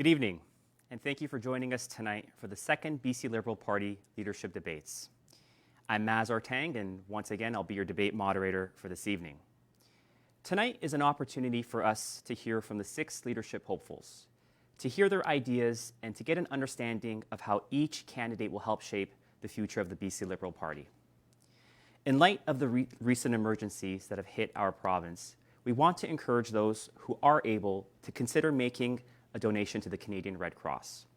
Good evening, and thank you for joining us tonight for the second BC Liberal Party leadership debates. I'm Maz Artang, and once again, I'll be your debate moderator for this evening. Tonight is an opportunity for us to hear from the 6 leadership hopefuls, to hear their ideas and to get an understanding of how each candidate will help shape the future of the BC Liberal Party. In light of the recent emergencies that have hit our province, we want to encourage those who are able to consider making a donation to the Canadian Red Cross.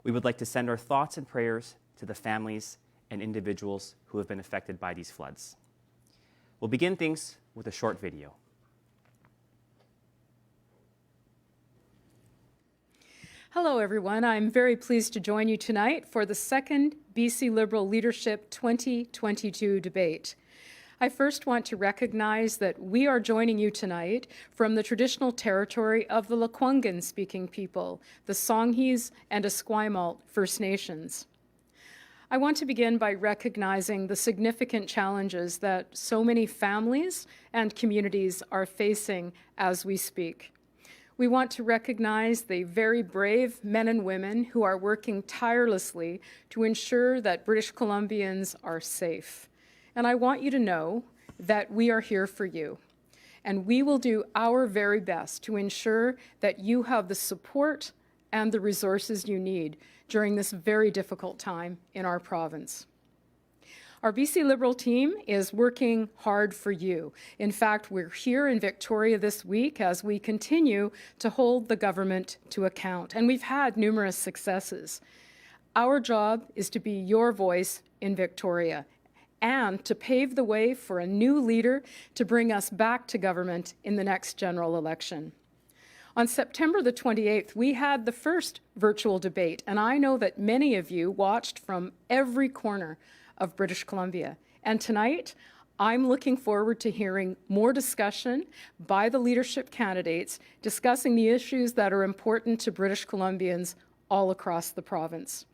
We would like to send our thoughts and prayers to the families and individuals who have been affected by these floods. We'll begin things with a short video. Hello, everyone. I'm very pleased to join you tonight for the second BC Liberal Leadership 2022 debate. I first want to recognize that we are joining you tonight from the traditional territory of the Lekwungen-speaking people, the Songhees and Esquimalt First Nations. I want to begin by recognizing the significant challenges that so many families and communities are facing as we speak. We want to recognize the very brave men and women who are working tirelessly to ensure that British Columbians are safe. And I want you to know that we are here for you. And we will do our very best to ensure that you have the support and the resources you need during this very difficult time in our province. Our BC Liberal team is working hard for you. In fact, we're here in Victoria this week as we continue to hold the government to account, and we've had numerous successes. Our job is to be your voice in Victoria and to pave the way for a new leader to bring us back to government in the next general election. On September the 28th, we had the first virtual debate, and I know that many of you watched from every corner of British Columbia. And tonight, I'm looking forward to hearing more discussion by the leadership candidates discussing the issues that are important to British Columbians all across the province.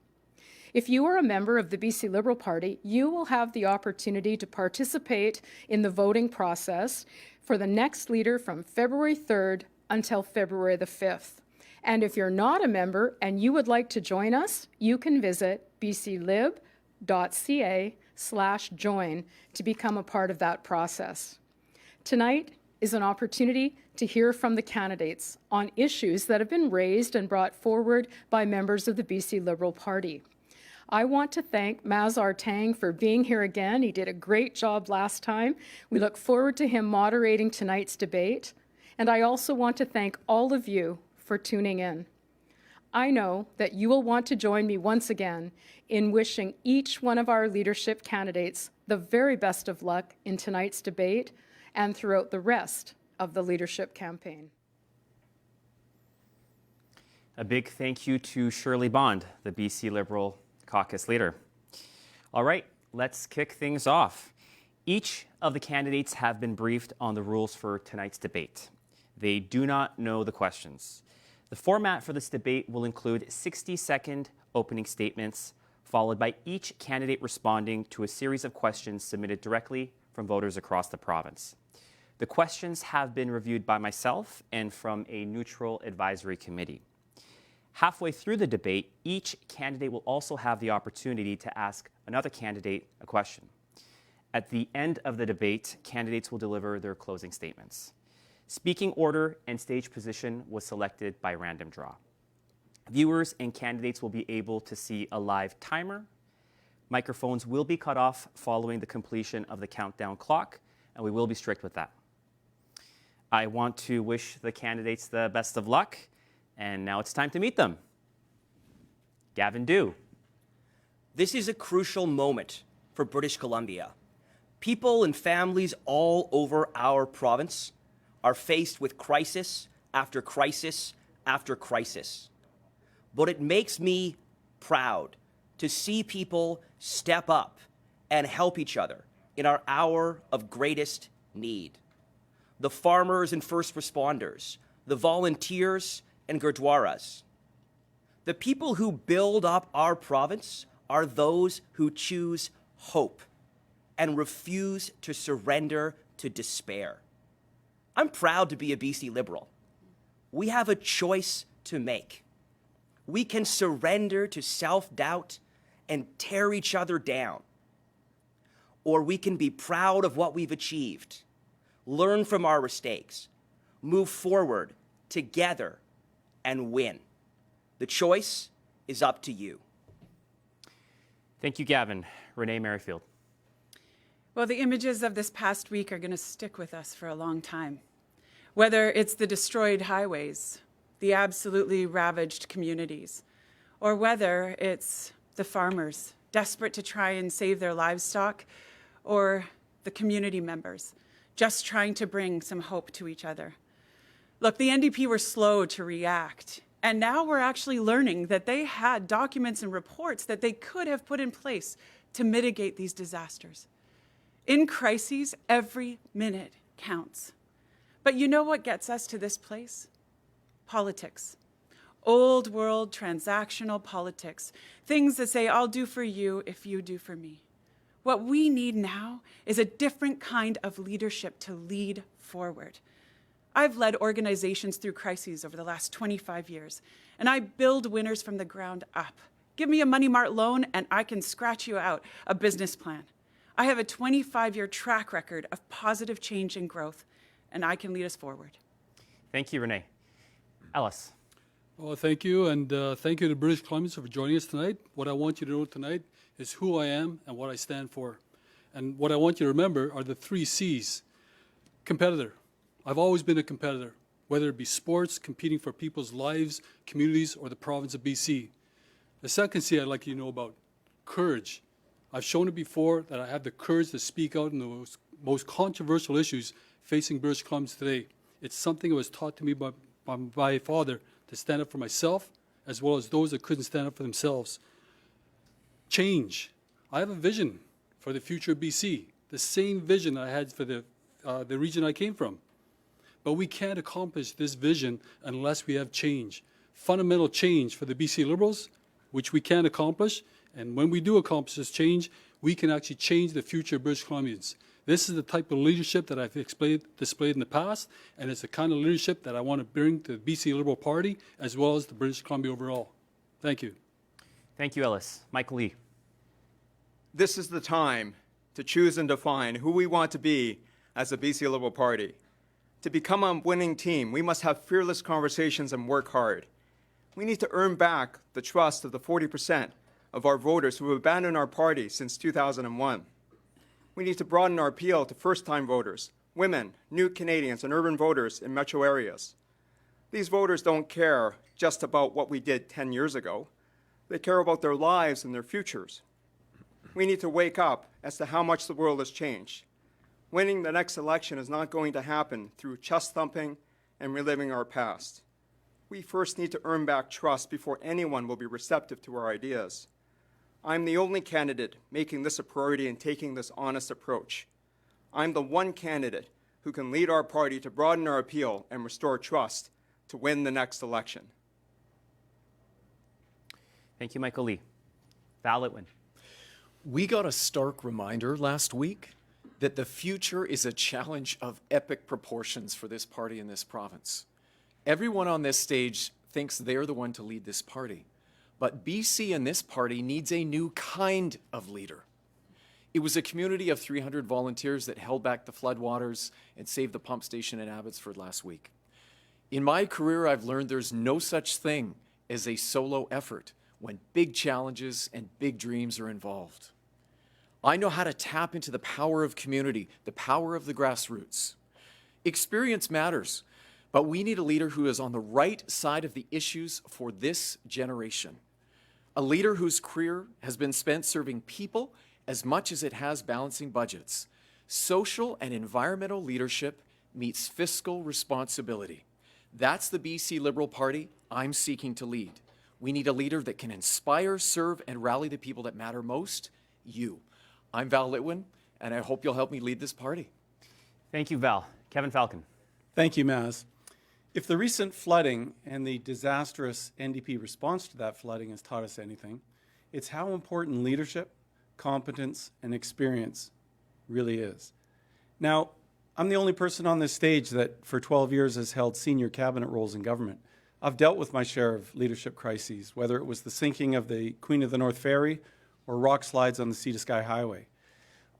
If you are a member of the BC Liberal Party, you will have the opportunity to participate in the voting process for the next leader from February 3rd until February the 5th. And if you're not a member and you would like to join us, you can visit bclib.ca/join to become a part of that process. Tonight is an opportunity to hear from the candidates on issues that have been raised and brought forward by members of the BC Liberal Party. I want to thank Maz Artang for being here again. He did a great job last time. We look forward to him moderating tonight's debate. And I also want to thank all of you for tuning in. I know that you will want to join me once again in wishing each one of our leadership candidates the very best of luck in tonight's debate and throughout the rest of the leadership campaign. A big thank you to Shirley Bond, the BC Liberal caucus leader. All right, let's kick things off. Each of the candidates have been briefed on the rules for tonight's debate. They do not know the questions. The format for this debate will include 60-second opening statements, followed by each candidate responding to a series of questions submitted directly from voters across the province. The questions have been reviewed by myself and from a neutral advisory committee. Halfway through the debate, each candidate will also have the opportunity to ask another candidate a question. At the end of the debate, candidates will deliver their closing statements. Speaking order and stage position was selected by random draw. Viewers and candidates will be able to see a live timer. Microphones will be cut off following the completion of the countdown clock, and we will be strict with that. I want to wish the candidates the best of luck, and now it's time to meet them. Gavin Dew. This is a crucial moment for British Columbia. People and families all over our province are faced with crisis after crisis after crisis. But it makes me proud to see people step up and help each other in our hour of greatest need. The farmers and first responders, the volunteers and Gurdwaras. The people who build up our province are those who choose hope and refuse to surrender to despair. I'm proud to be a BC Liberal. We have a choice to make. We can surrender to self-doubt and tear each other down. Or we can be proud of what we've achieved, learn from our mistakes, move forward together, and win. The choice is up to you. Thank you, Gavin. Renee Merrifield. Well, the images of this past week are going to stick with us for a long time. Whether it's the destroyed highways, the absolutely ravaged communities, or whether it's the farmers desperate to try and save their livestock, or the community members just trying to bring some hope to each other. Look, the NDP were slow to react, and now we're actually learning that they had documents and reports that they could have put in place to mitigate these disasters. In crises, every minute counts. But you know what gets us to this place? Politics. Old world transactional politics. Things that say, I'll do for you if you do for me. What we need now is a different kind of leadership to lead forward. I've led organizations through crises over the last 25 years, and I build winners from the ground up. Give me a Money Mart loan, and I can scratch you out a business plan. I have a 25-year track record of positive change and growth, and I can lead us forward. Thank you, Renee. Ellis. Well, thank you, and thank you to British Columbians for joining us tonight. What I want you to know tonight is who I am and what I stand for. And what I want you to remember are the 3 C's. Competitor. I've always been a competitor, whether it be sports, competing for people's lives, communities, or the province of BC. The second C I'd like you to know about, courage. I've shown it before that I have the courage to speak out on the most controversial issues facing British Columbians today. It's something that was taught to me by my father, to stand up for myself as well as those that couldn't stand up for themselves. Change. I have a vision for the future of BC, the same vision I had for the region I came from. But we can't accomplish this vision unless we have change. Fundamental change for the BC Liberals, which we can accomplish. And when we do accomplish this change, we can actually change the future of British Columbians. This is the type of leadership that I've displayed in the past, and it's the kind of leadership that I want to bring to the BC Liberal Party as well as the British Columbia overall. Thank you. Thank you, Ellis. Michael Lee. This is the time to choose and define who we want to be as a BC Liberal Party. To become a winning team, we must have fearless conversations and work hard. We need to earn back the trust of the 40% of our voters who have abandoned our party since 2001. We need to broaden our appeal to first-time voters, women, new Canadians, and urban voters in metro areas. These voters don't care just about what we did 10 years ago. They care about their lives and their futures. We need to wake up as to how much the world has changed. Winning the next election is not going to happen through chest thumping and reliving our past. We first need to earn back trust before anyone will be receptive to our ideas. I'm the only candidate making this a priority and taking this honest approach. I'm the one candidate who can lead our party to broaden our appeal and restore trust to win the next election. Thank you, Michael Lee. Val Litwin. We got a stark reminder last week that the future is a challenge of epic proportions for this party in this province. Everyone on this stage thinks they're the one to lead this party, but BC and this party needs a new kind of leader. It was a community of 300 volunteers that held back the floodwaters and saved the pump station in Abbotsford last week. In my career, I've learned there's no such thing as a solo effort when big challenges and big dreams are involved. I know how to tap into the power of community, the power of the grassroots. Experience matters, but we need a leader who is on the right side of the issues for this generation. A leader whose career has been spent serving people as much as it has balancing budgets. Social and environmental leadership meets fiscal responsibility. That's the BC Liberal Party I'm seeking to lead. We need a leader that can inspire, serve, and rally the people that matter most, you. I'm Val Litwin, and I hope you'll help me lead this party. Thank you, Val. Kevin Falcon. Thank you, Maz. If the recent flooding and the disastrous NDP response to that flooding has taught us anything, it's how important leadership, competence, and experience really is. Now, I'm the only person on this stage that for 12 years has held senior cabinet roles in government. I've dealt with my share of leadership crises, whether it was the sinking of the Queen of the North Ferry or rock slides on the Sea to Sky Highway.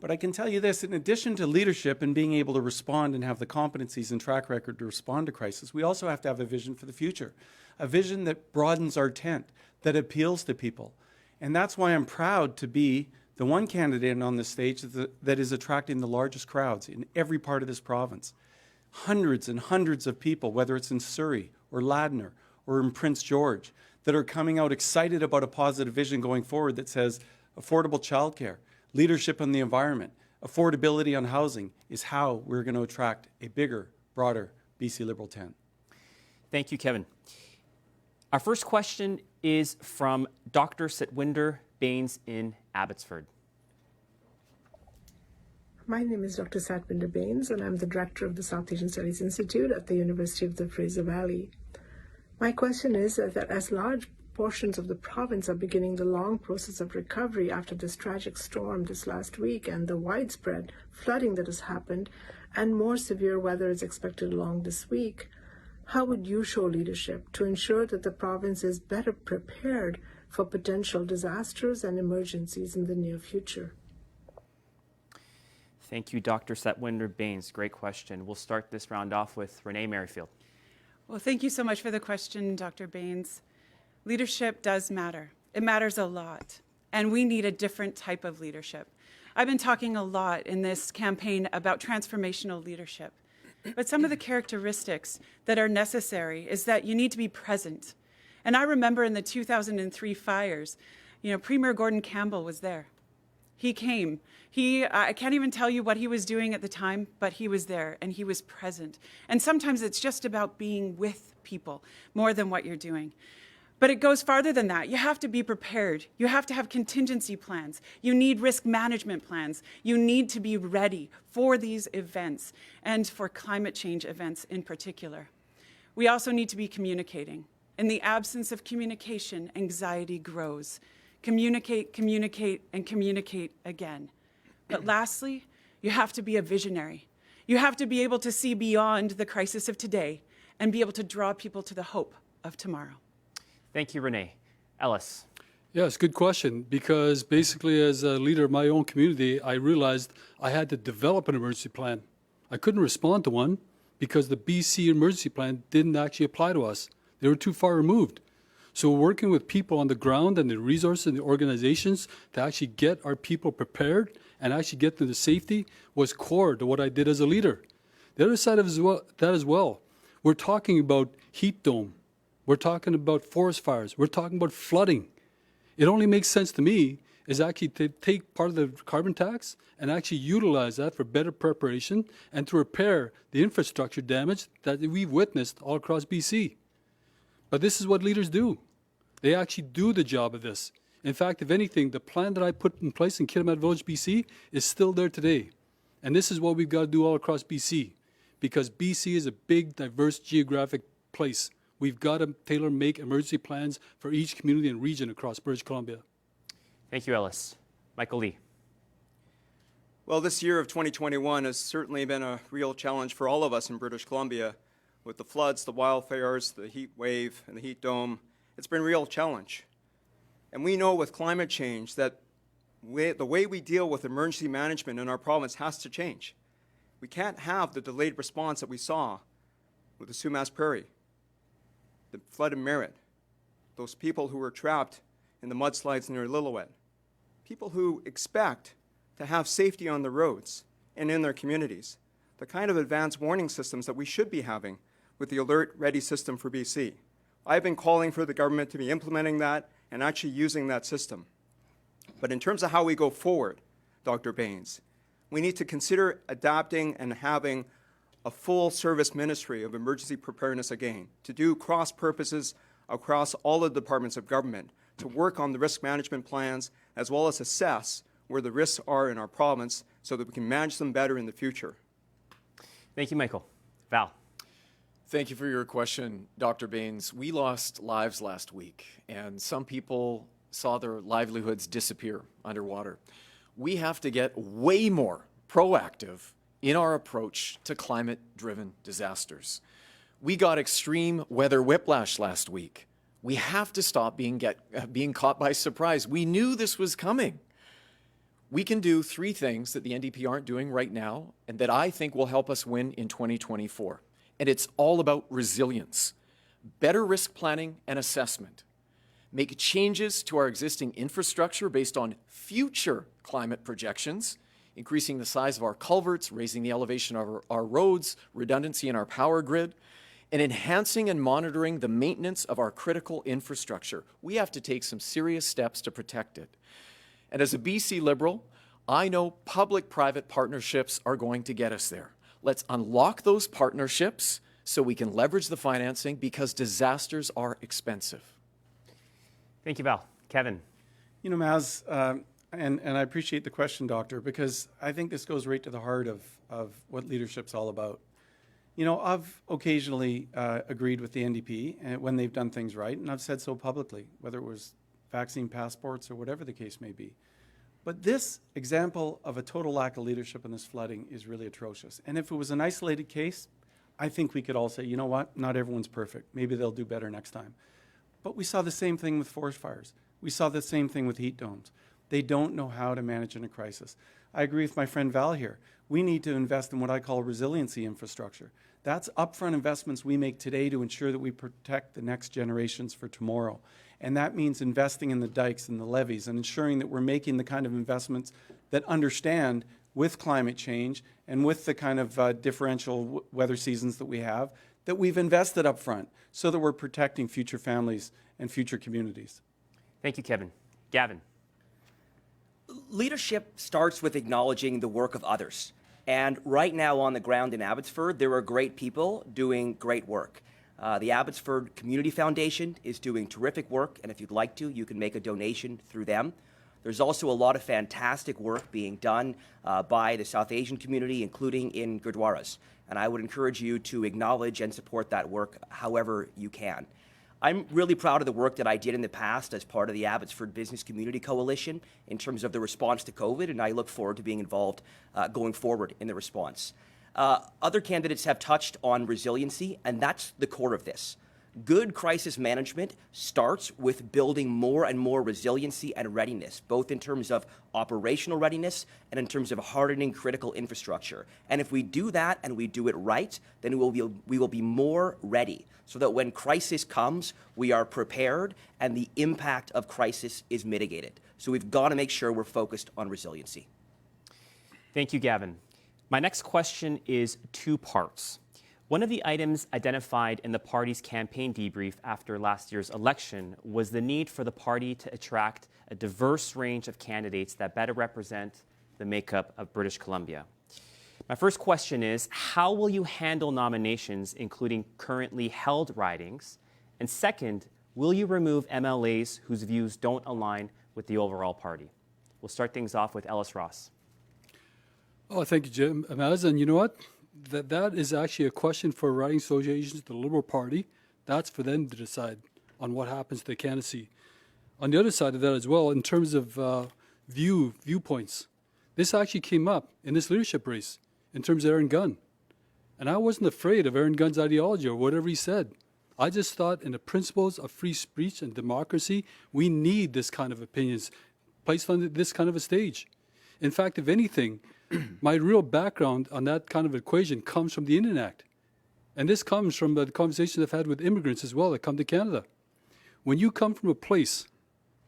But I can tell you this, in addition to leadership and being able to respond and have the competencies and track record to respond to crisis, we also have to have a vision for the future, a vision that broadens our tent, that appeals to people. And that's why I'm proud to be the one candidate on this stage that is attracting the largest crowds in every part of this province. Hundreds and hundreds of people, whether it's in Surrey or Ladner or in Prince George, that are coming out excited about a positive vision going forward that says affordable childcare, leadership on the environment, affordability on housing is how we're going to attract a bigger, broader BC Liberal tent. Thank you, Kevin. Our first question is from Dr. Sitwinder Bains in Abbotsford. My name is Dr. Satwinder Bains, and I'm the director of the South Asian Studies Institute at the University of the Fraser Valley. My question is that as large portions of the province are beginning the long process of recovery after this tragic storm this last week and the widespread flooding that has happened, and more severe weather is expected along this week, how would you show leadership to ensure that the province is better prepared for potential disasters and emergencies in the near future? Thank you, Dr. Satwinder Bains. Great question. We'll start this round off with Renee Merrifield. Well, thank you so much for the question, Dr. Bains. Leadership does matter. It matters a lot, and we need a different type of leadership. I've been talking a lot in this campaign about transformational leadership, but some of the characteristics that are necessary is that you need to be present. And I remember in the 2003 fires, Premier Gordon Campbell was there. He came. I can't even tell you what he was doing at the time, but he was there and he was present. And sometimes it's just about being with people more than what you're doing. But it goes farther than that. You have to be prepared. You have to have contingency plans. You need risk management plans. You need to be ready for these events and for climate change events in particular. We also need to be communicating. In the absence of communication, anxiety grows. Communicate, communicate, and communicate again. But lastly, you have to be a visionary. You have to be able to see beyond the crisis of today and be able to draw people to the hope of tomorrow. Thank you, Renee. Ellis. Yes, good question. Because basically, as a leader of my own community, I realized I had to develop an emergency plan. I couldn't respond to one because the BC emergency plan didn't actually apply to us. They were too far removed. So working with people on the ground and the resources and the organizations to actually get our people prepared and actually get them to safety was core to what I did as a leader. The other side of that as well, we're talking about heat dome. We're talking about forest fires. We're talking about flooding. It only makes sense to me is actually to take part of the carbon tax and actually utilize that for better preparation and to repair the infrastructure damage that we've witnessed all across BC. But this is what leaders do. They actually do the job of this. In fact, if anything, the plan that I put in place in Kitimat Village, BC is still there today. And this is what we've got to do all across BC because BC is a big, diverse geographic place. We've got to tailor-make emergency plans for each community and region across British Columbia. Thank you, Ellis. Michael Lee. Well, this year of 2021 has certainly been a real challenge for all of us in British Columbia. With the floods, the wildfires, the heat wave, and the heat dome, it's been a real challenge. And we know with climate change that the way we deal with emergency management in our province has to change. We can't have the delayed response that we saw with the Sumas Prairie, the flood in Merritt, those people who were trapped in the mudslides near Lillooet, people who expect to have safety on the roads and in their communities, the kind of advanced warning systems that we should be having with the Alert Ready system for BC. I've been calling for the government to be implementing that and actually using that system. But in terms of how we go forward, Dr. Bains, we need to consider adapting and having a full service ministry of emergency preparedness again, to do cross purposes across all the departments of government, to work on the risk management plans, as well as assess where the risks are in our province so that we can manage them better in the future. Thank you, Michael. Val. Thank you for your question, Dr. Bains. We lost lives last week, and some people saw their livelihoods disappear underwater. We have to get way more proactive in our approach to climate-driven disasters. We got extreme weather whiplash last week. We have to stop being caught by surprise. We knew this was coming. We can do three things that the NDP aren't doing right now and that I think will help us win in 2024. And it's all about resilience, better risk planning and assessment, make changes to our existing infrastructure based on future climate projections, increasing the size of our culverts, raising the elevation of our roads, redundancy in our power grid, and enhancing and monitoring the maintenance of our critical infrastructure. We have to take some serious steps to protect it. And as a BC Liberal, I know public-private partnerships are going to get us there. Let's unlock those partnerships so we can leverage the financing because disasters are expensive. Thank you, Val. Kevin. You know, Maz, and I appreciate the question, Doctor, because I think this goes right to the heart of what leadership's all about. You know, I've occasionally agreed with the NDP when they've done things right, and I've said so publicly, whether it was vaccine passports or whatever the case may be. But this example of a total lack of leadership in this flooding is really atrocious. And if it was an isolated case, I think we could all say, you know what, not everyone's perfect. Maybe they'll do better next time. But we saw the same thing with forest fires. We saw the same thing with heat domes. They don't know how to manage in a crisis. I agree with my friend Val here. We need to invest in what I call resiliency infrastructure. That's upfront investments we make today to ensure that we protect the next generations for tomorrow. And that means investing in the dikes and the levees and ensuring that we're making the kind of investments that understand with climate change and with the kind of differential weather seasons that we have, that we've invested up front so that we're protecting future families and future communities. Thank you, Kevin. Gavin. Leadership starts with acknowledging the work of others. And right now on the ground in Abbotsford, there are great people doing great work. The Abbotsford Community Foundation is doing terrific work, and if you'd like to, you can make a donation through them. There's also a lot of fantastic work being done by the South Asian community, including in Gurdwaras. And I would encourage you to acknowledge and support that work however you can. I'm really proud of the work that I did in the past as part of the Abbotsford Business Community Coalition in terms of the response to COVID, and I look forward to being involved going forward in the response. Other candidates have touched on resiliency, and that's the core of this. Good crisis management starts with building more and more resiliency and readiness, both in terms of operational readiness and in terms of hardening critical infrastructure. And if we do that and we do it right, then we will be more ready so that when crisis comes, we are prepared and the impact of crisis is mitigated. So we've got to make sure we're focused on resiliency. Thank you, Gavin. My next question is two parts. One of the items identified in the party's campaign debrief after last year's election was the need for the party to attract a diverse range of candidates that better represent the makeup of British Columbia. My first question is, how will you handle nominations, including currently held ridings? And second, will you remove MLAs whose views don't align with the overall party? We'll start things off with Ellis Ross. Oh, thank you, Jim. Amaz, and you know what? That is actually a question for riding associations, the Liberal Party. That's for them to decide on what happens to the candidacy. On the other side of that as well, in terms of viewpoints, this actually came up in this leadership race in terms of Aaron Gunn. And I wasn't afraid of Aaron Gunn's ideology or whatever he said. I just thought in the principles of free speech and democracy, we need this kind of opinions placed on this kind of a stage. In fact, if anything, my real background on that kind of equation comes from the Indian Act. And this comes from the conversations I've had with immigrants as well that come to Canada. When you come from a place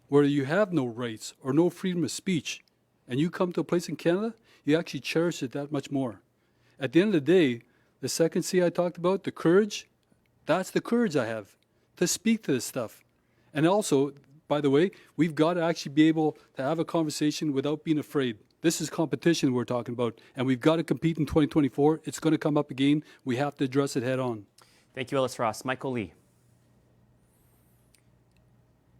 where you have no rights or no freedom of speech, and you come to a place in Canada, you actually cherish it that much more. At the end of the day, the second C I talked about, the courage, that's the courage I have to speak to this stuff. And also, by the way, we've got to actually be able to have a conversation without being afraid. This is competition we're talking about, and we've got to compete in 2024. It's going to come up again. We have to address it head on. Thank you, Ellis Ross. Michael Lee.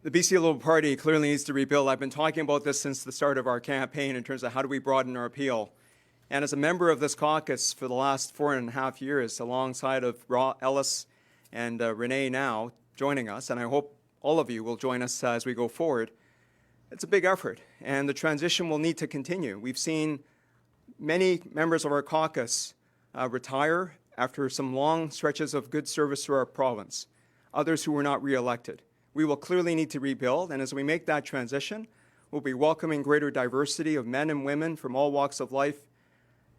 The BC Liberal Party clearly needs to rebuild. I've been talking about this since the start of our campaign in terms of how do we broaden our appeal. And as a member of this caucus for the last 4.5 years, alongside of Ellis and Renee now joining us, and I hope all of you will join us as we go forward, it's a big effort, and the transition will need to continue. We've seen many members of our caucus retire after some long stretches of good service to our province, others who were not re-elected. We will clearly need to rebuild, and as we make that transition, we'll be welcoming greater diversity of men and women from all walks of life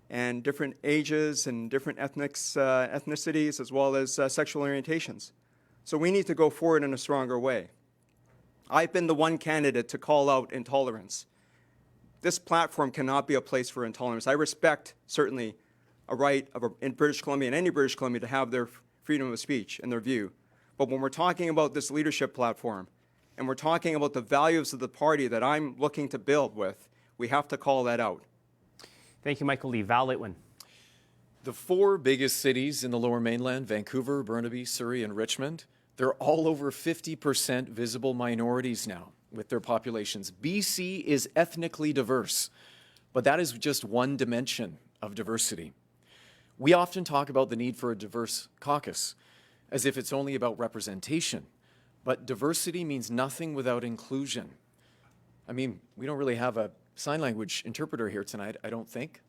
and different ages and different ethnicities, as well as sexual orientations. So we need to go forward in a stronger way. I've been the one candidate to call out intolerance. This platform cannot be a place for intolerance. I respect, certainly, a right in British Columbia and any British Columbia to have their freedom of speech and their view. But when we're talking about this leadership platform, and we're talking about the values of the party that I'm looking to build with, we have to call that out. Thank you, Michael Lee. Val Litwin. The four biggest cities in the Lower Mainland, Vancouver, Burnaby, Surrey, and Richmond, they're all over 50% visible minorities now with their populations. BC is ethnically diverse, but that is just one dimension of diversity. We often talk about the need for a diverse caucus as if it's only about representation, but diversity means nothing without inclusion. I mean, we don't really have a sign language interpreter here tonight, I don't think.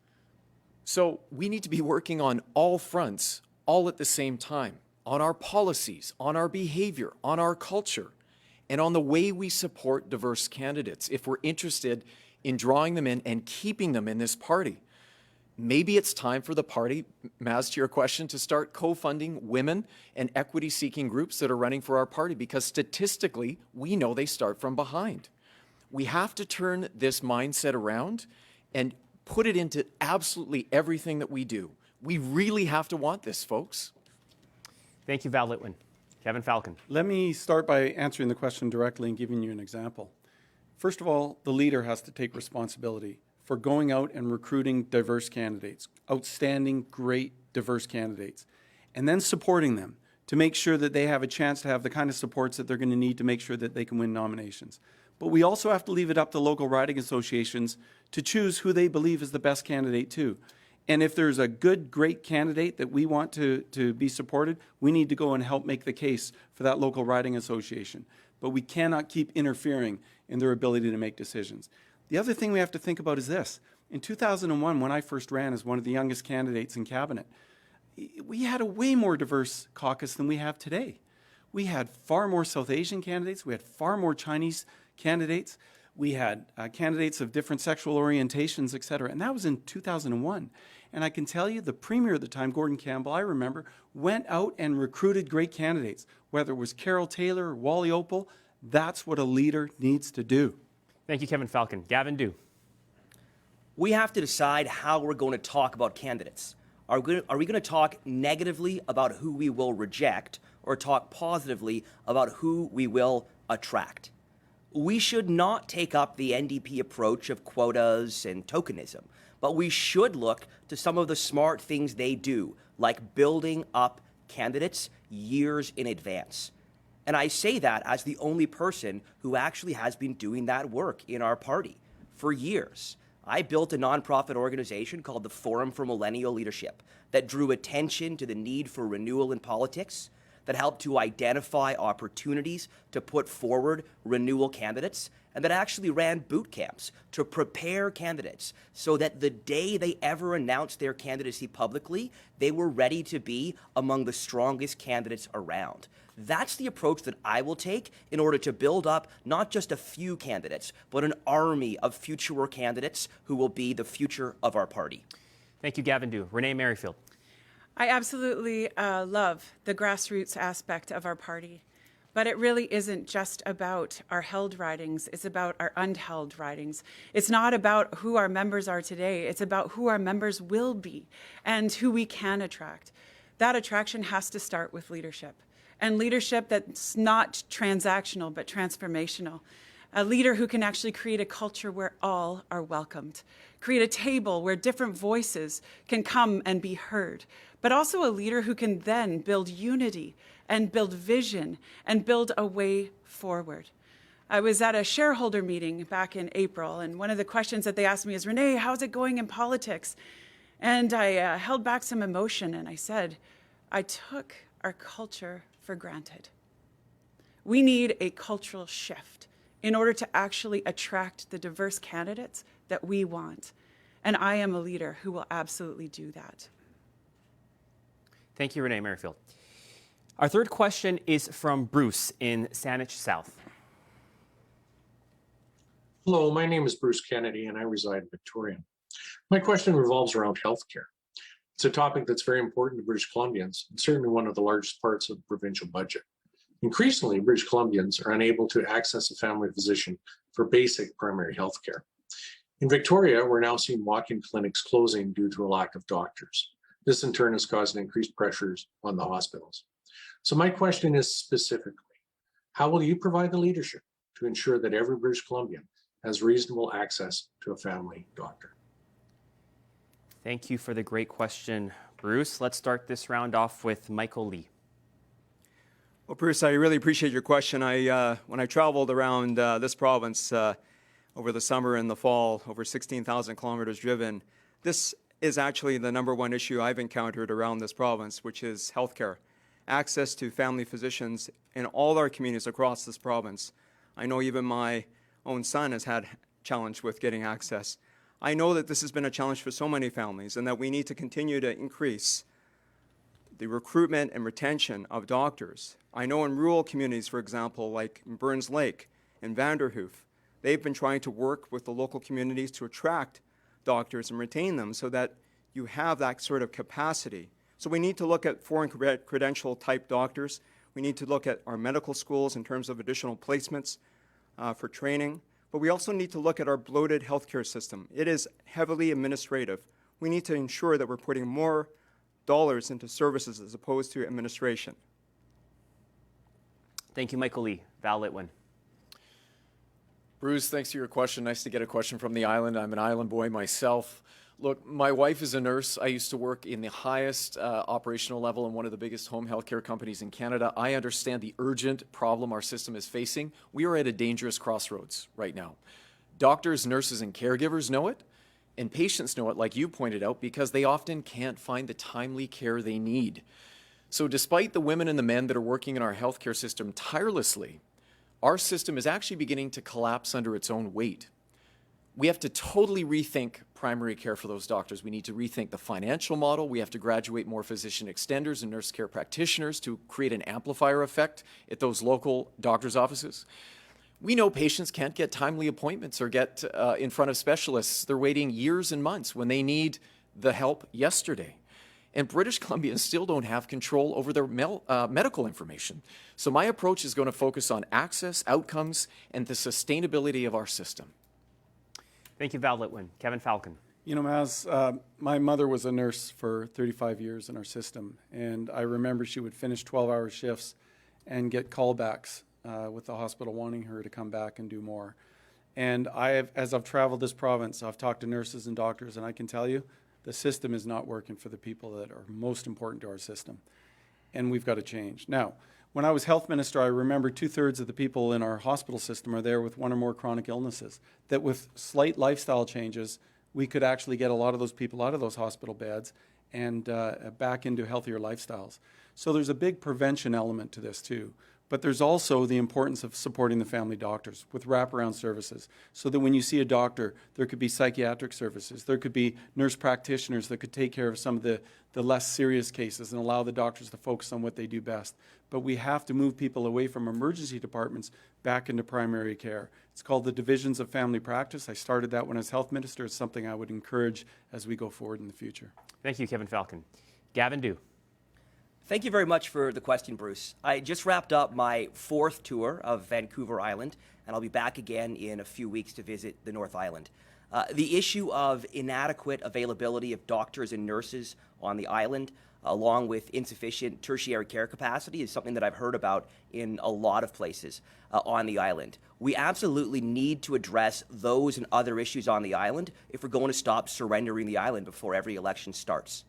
So we need to be working on all fronts, all at the same time, on our policies, on our behavior, on our culture, and on the way we support diverse candidates if we're interested in drawing them in and keeping them in this party. Maybe it's time for the party, Maz, to your question, to start co-funding women and equity-seeking groups that are running for our party, because statistically, we know they start from behind. We have to turn this mindset around and put it into absolutely everything that we do. We really have to want this, folks. Thank you, Val Litwin. Kevin Falcon. Let me start by answering the question directly and giving you an example. First of all, the leader has to take responsibility for going out and recruiting diverse candidates, outstanding, great, diverse candidates, and then supporting them to make sure that they have a chance to have the kind of supports that they're going to need to make sure that they can win nominations. But we also have to leave it up to local riding associations to choose who they believe is the best candidate too. And if there's a good, great candidate that we want to be supported, we need to go and help make the case for that local riding association. But we cannot keep interfering in their ability to make decisions. The other thing we have to think about is this. In 2001, when I first ran as one of the youngest candidates in cabinet, we had a way more diverse caucus than we have today. We had far more South Asian candidates. We had far more Chinese candidates. We had candidates of different sexual orientations, et cetera. And that was in 2001. And I can tell you, the premier at the time, Gordon Campbell, I remember, went out and recruited great candidates, whether it was Carol Taylor or Wally Opal. That's what a leader needs to do. Thank you, Kevin Falcon. Gavin Dew. We have to decide how we're going to talk about candidates. Are we going to talk negatively about who we will reject, or talk positively about who we will attract? We should not take up the NDP approach of quotas and tokenism, but we should look to some of the smart things they do, like building up candidates years in advance. And I say that as the only person who actually has been doing that work in our party for years. I built a nonprofit organization called the Forum for Millennial Leadership that drew attention to the need for renewal in politics, that helped to identify opportunities to put forward renewal candidates, and that actually ran boot camps to prepare candidates so that the day they ever announced their candidacy publicly, they were ready to be among the strongest candidates around. That's the approach that I will take in order to build up not just a few candidates, but an army of future candidates who will be the future of our party. Thank you, Gavin Dew. Renee Merrifield. I absolutely love the grassroots aspect of our party, but it really isn't just about our held ridings, it's about our unheld ridings. It's not about who our members are today, it's about who our members will be and who we can attract. That attraction has to start with leadership, and leadership that's not transactional but transformational. A leader who can actually create a culture where all are welcomed, create a table where different voices can come and be heard, but also a leader who can then build unity and build vision and build a way forward. I was at a shareholder meeting back in April, and one of the questions that they asked me is, Renee, how's it going in politics? And I held back some emotion and I said, I took our culture for granted. We need a cultural shift in order to actually attract the diverse candidates that we want. And I am a leader who will absolutely do that. Thank you, Renee Merrifield. Our third question is from Bruce in Saanich South. Hello, my name is Bruce Kennedy and I reside in Victoria. My question revolves around healthcare. It's a topic that's very important to British Columbians and certainly one of the largest parts of the provincial budget. Increasingly, British Columbians are unable to access a family physician for basic primary health care. In Victoria, we're now seeing walk-in clinics closing due to a lack of doctors. This in turn has caused increased pressures on the hospitals. So my question is specifically, how will you provide the leadership to ensure that every British Columbian has reasonable access to a family doctor? Thank you for the great question, Bruce. Let's start this round off with Michael Lee. Well, Bruce, I really appreciate your question. When I traveled around this province over the summer and the fall, over 16,000 kilometers driven, this is actually the number one issue I've encountered around this province, which is healthcare. Access to family physicians in all our communities across this province. I know even my own son has had challenge with getting access. I know that this has been a challenge for so many families and that we need to continue to increase the recruitment and retention of doctors. I know in rural communities, for example, like in Burns Lake and Vanderhoof, they've been trying to work with the local communities to attract doctors and retain them so that you have that sort of capacity. So we need to look at foreign credential type doctors. We need to look at our medical schools in terms of additional placements for training. But we also need to look at our bloated healthcare system. It is heavily administrative. We need to ensure that we're putting more dollars into services as opposed to administration. Thank you, Michael Lee. Val Litwin. Bruce, thanks for your question. Nice to get a question from the island. I'm an island boy myself. Look, my wife is a nurse. I used to work in the highest operational level in one of the biggest home healthcare companies in Canada. I understand the urgent problem our system is facing. We are at a dangerous crossroads right now. Doctors, nurses, and caregivers know it, and patients know it, like you pointed out, because they often can't find the timely care they need. So despite the women and the men that are working in our healthcare system tirelessly, our system is actually beginning to collapse under its own weight. We have to totally rethink primary care for those doctors. We need to rethink the financial model. We have to graduate more physician extenders and nurse care practitioners to create an amplifier effect at those local doctors' offices. We know patients can't get timely appointments or get in front of specialists. They're waiting years and months when they need the help yesterday. And British Columbians still don't have control over their medical information. So my approach is going to focus on access, outcomes, and the sustainability of our system. Thank you, Val Litwin. Kevin Falcon. You know, Maz, my mother was a nurse for 35 years in our system, and I remember she would finish 12-hour shifts and get callbacks with the hospital wanting her to come back and do more. And as I've traveled this province, I've talked to nurses and doctors, and I can tell you, the system is not working for the people that are most important to our system, and we've got to change. Now, when I was health minister, I remember 2/3 of the people in our hospital system are there with one or more chronic illnesses, that with slight lifestyle changes, we could actually get a lot of those people out of those hospital beds and back into healthier lifestyles. So there's a big prevention element to this too. But there's also the importance of supporting the family doctors with wraparound services so that when you see a doctor, there could be psychiatric services, there could be nurse practitioners that could take care of some of the less serious cases and allow the doctors to focus on what they do best. But we have to move people away from emergency departments back into primary care. It's called the Divisions of Family Practice. I started that when I was health minister. It's something I would encourage as we go forward in the future. Thank you, Kevin Falcon. Gavin Dew. Thank you very much for the question, Bruce. I just wrapped up my 4th tour of Vancouver Island, and I'll be back again in a few weeks to visit the North Island. The issue of inadequate availability of doctors and nurses on the island, along with insufficient tertiary care capacity, is something that I've heard about in a lot of places on the island. We absolutely need to address those and other issues on the island if we're going to stop surrendering the island before every election starts.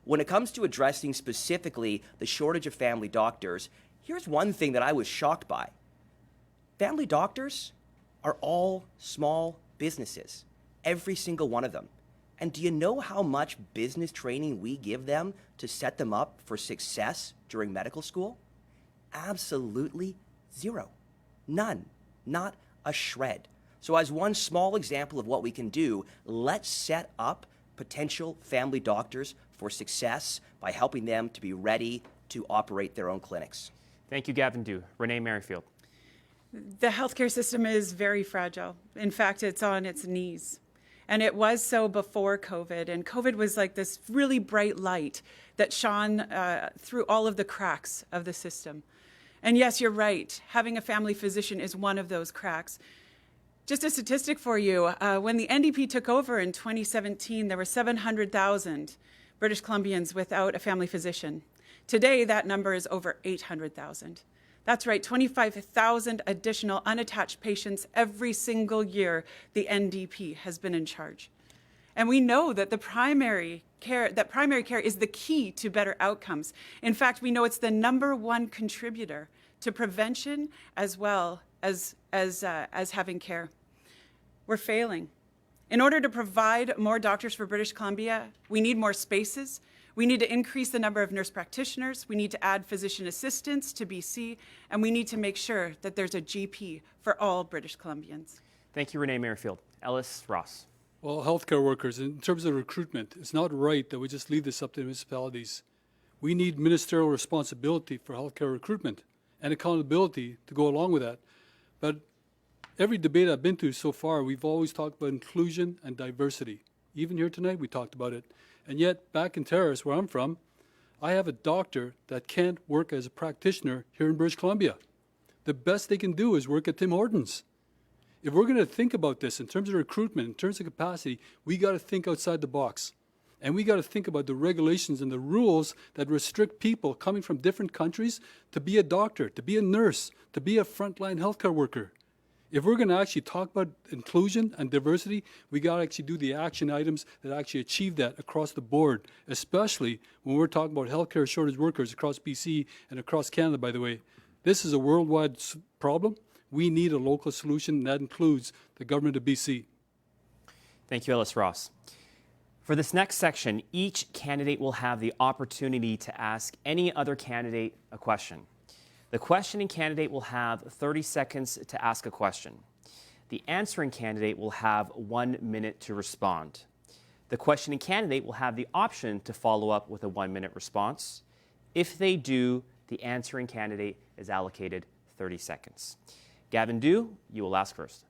When it comes to addressing specifically the shortage of family doctors, here's one thing that I was shocked by. Family doctors are all small businesses, every single one of them. And do you know how much business training we give them to set them up for success during medical school? Absolutely zero. None. Not a shred. So as one small example of what we can do, let's set up potential family doctors for success by helping them to be ready to operate their own clinics. Thank you, Gavin Dew. Renee Merrifield. The healthcare system is very fragile. In fact, it's on its knees. And it was so before COVID. And COVID was like this really bright light that shone through all of the cracks of the system. And yes, you're right. Having a family physician is one of those cracks. Just a statistic for you, when the NDP took over in 2017, there were 700,000 British Columbians without a family physician. Today, that number is over 800,000. That's right, 25,000 additional unattached patients every single year the NDP has been in charge. And we know that primary care is the key to better outcomes. In fact, we know it's the #1 contributor to prevention as well as having care. We're failing. In order to provide more doctors for British Columbia, we need more spaces. We need to increase the number of nurse practitioners. We need to add physician assistants to BC, and we need to make sure that there's a GP for all British Columbians. Thank you, Renee Merrifield. Ellis Ross. Well, healthcare workers, in terms of recruitment, it's not right that we just leave this up to the municipalities. We need ministerial responsibility for healthcare recruitment and accountability to go along with that. But every debate I've been to so far, we've always talked about inclusion and diversity. Even here tonight, we talked about it. And yet, back in Terrace, where I'm from, I have a doctor that can't work as a practitioner here in British Columbia. The best they can do is work at Tim Hortons. If we're going to think about this in terms of recruitment, in terms of capacity, we got to think outside the box. And we got to think about the regulations and the rules that restrict people coming from different countries to be a doctor, to be a nurse, to be a frontline healthcare worker. If we're going to actually talk about inclusion and diversity, we got to actually do the action items that actually achieve that across the board, especially when we're talking about healthcare shortage workers across BC and across Canada, by the way. This is a worldwide problem. We need a local solution, and that includes the government of BC. Thank you, Ellis Ross. For this next section, each candidate will have the opportunity to ask any other candidate a question. The questioning candidate will have 30 seconds to ask a question. The answering candidate will have 1 minute to respond. The questioning candidate will have the option to follow up with a 1-minute response. If they do, the answering candidate is allocated 30 seconds. Gavin Dew, you will ask first.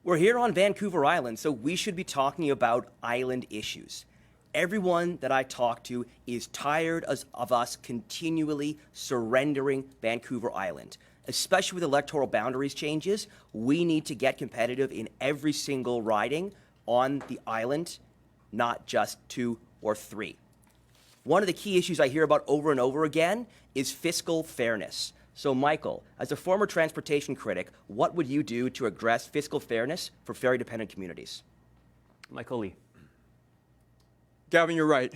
We're here on Vancouver Island, so we should be talking about island issues. Everyone that I talk to is tired of us continually surrendering Vancouver Island. Especially with electoral boundaries changes, we need to get competitive in every single riding on the island, not just 2 or 3. One of the key issues I hear about over and over again is fiscal fairness. So, Michael, as a former transportation critic, what would you do to address fiscal fairness for ferry-dependent communities? Michael Lee. Gavin, you're right.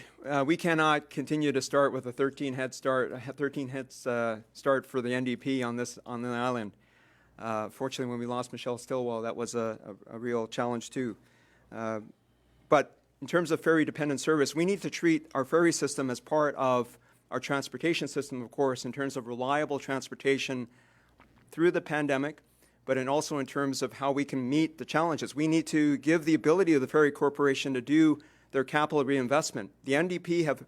We cannot continue to start with a 13 heads start for the NDP on the island. Fortunately, when we lost Michelle Stilwell, that was a real challenge too. But in terms of ferry-dependent service, we need to treat our ferry system as part of our transportation system, of course, in terms of reliable transportation through the pandemic, but also in terms of how we can meet the challenges. We need to give the ability of the Ferry Corporation to do their capital reinvestment. The NDP have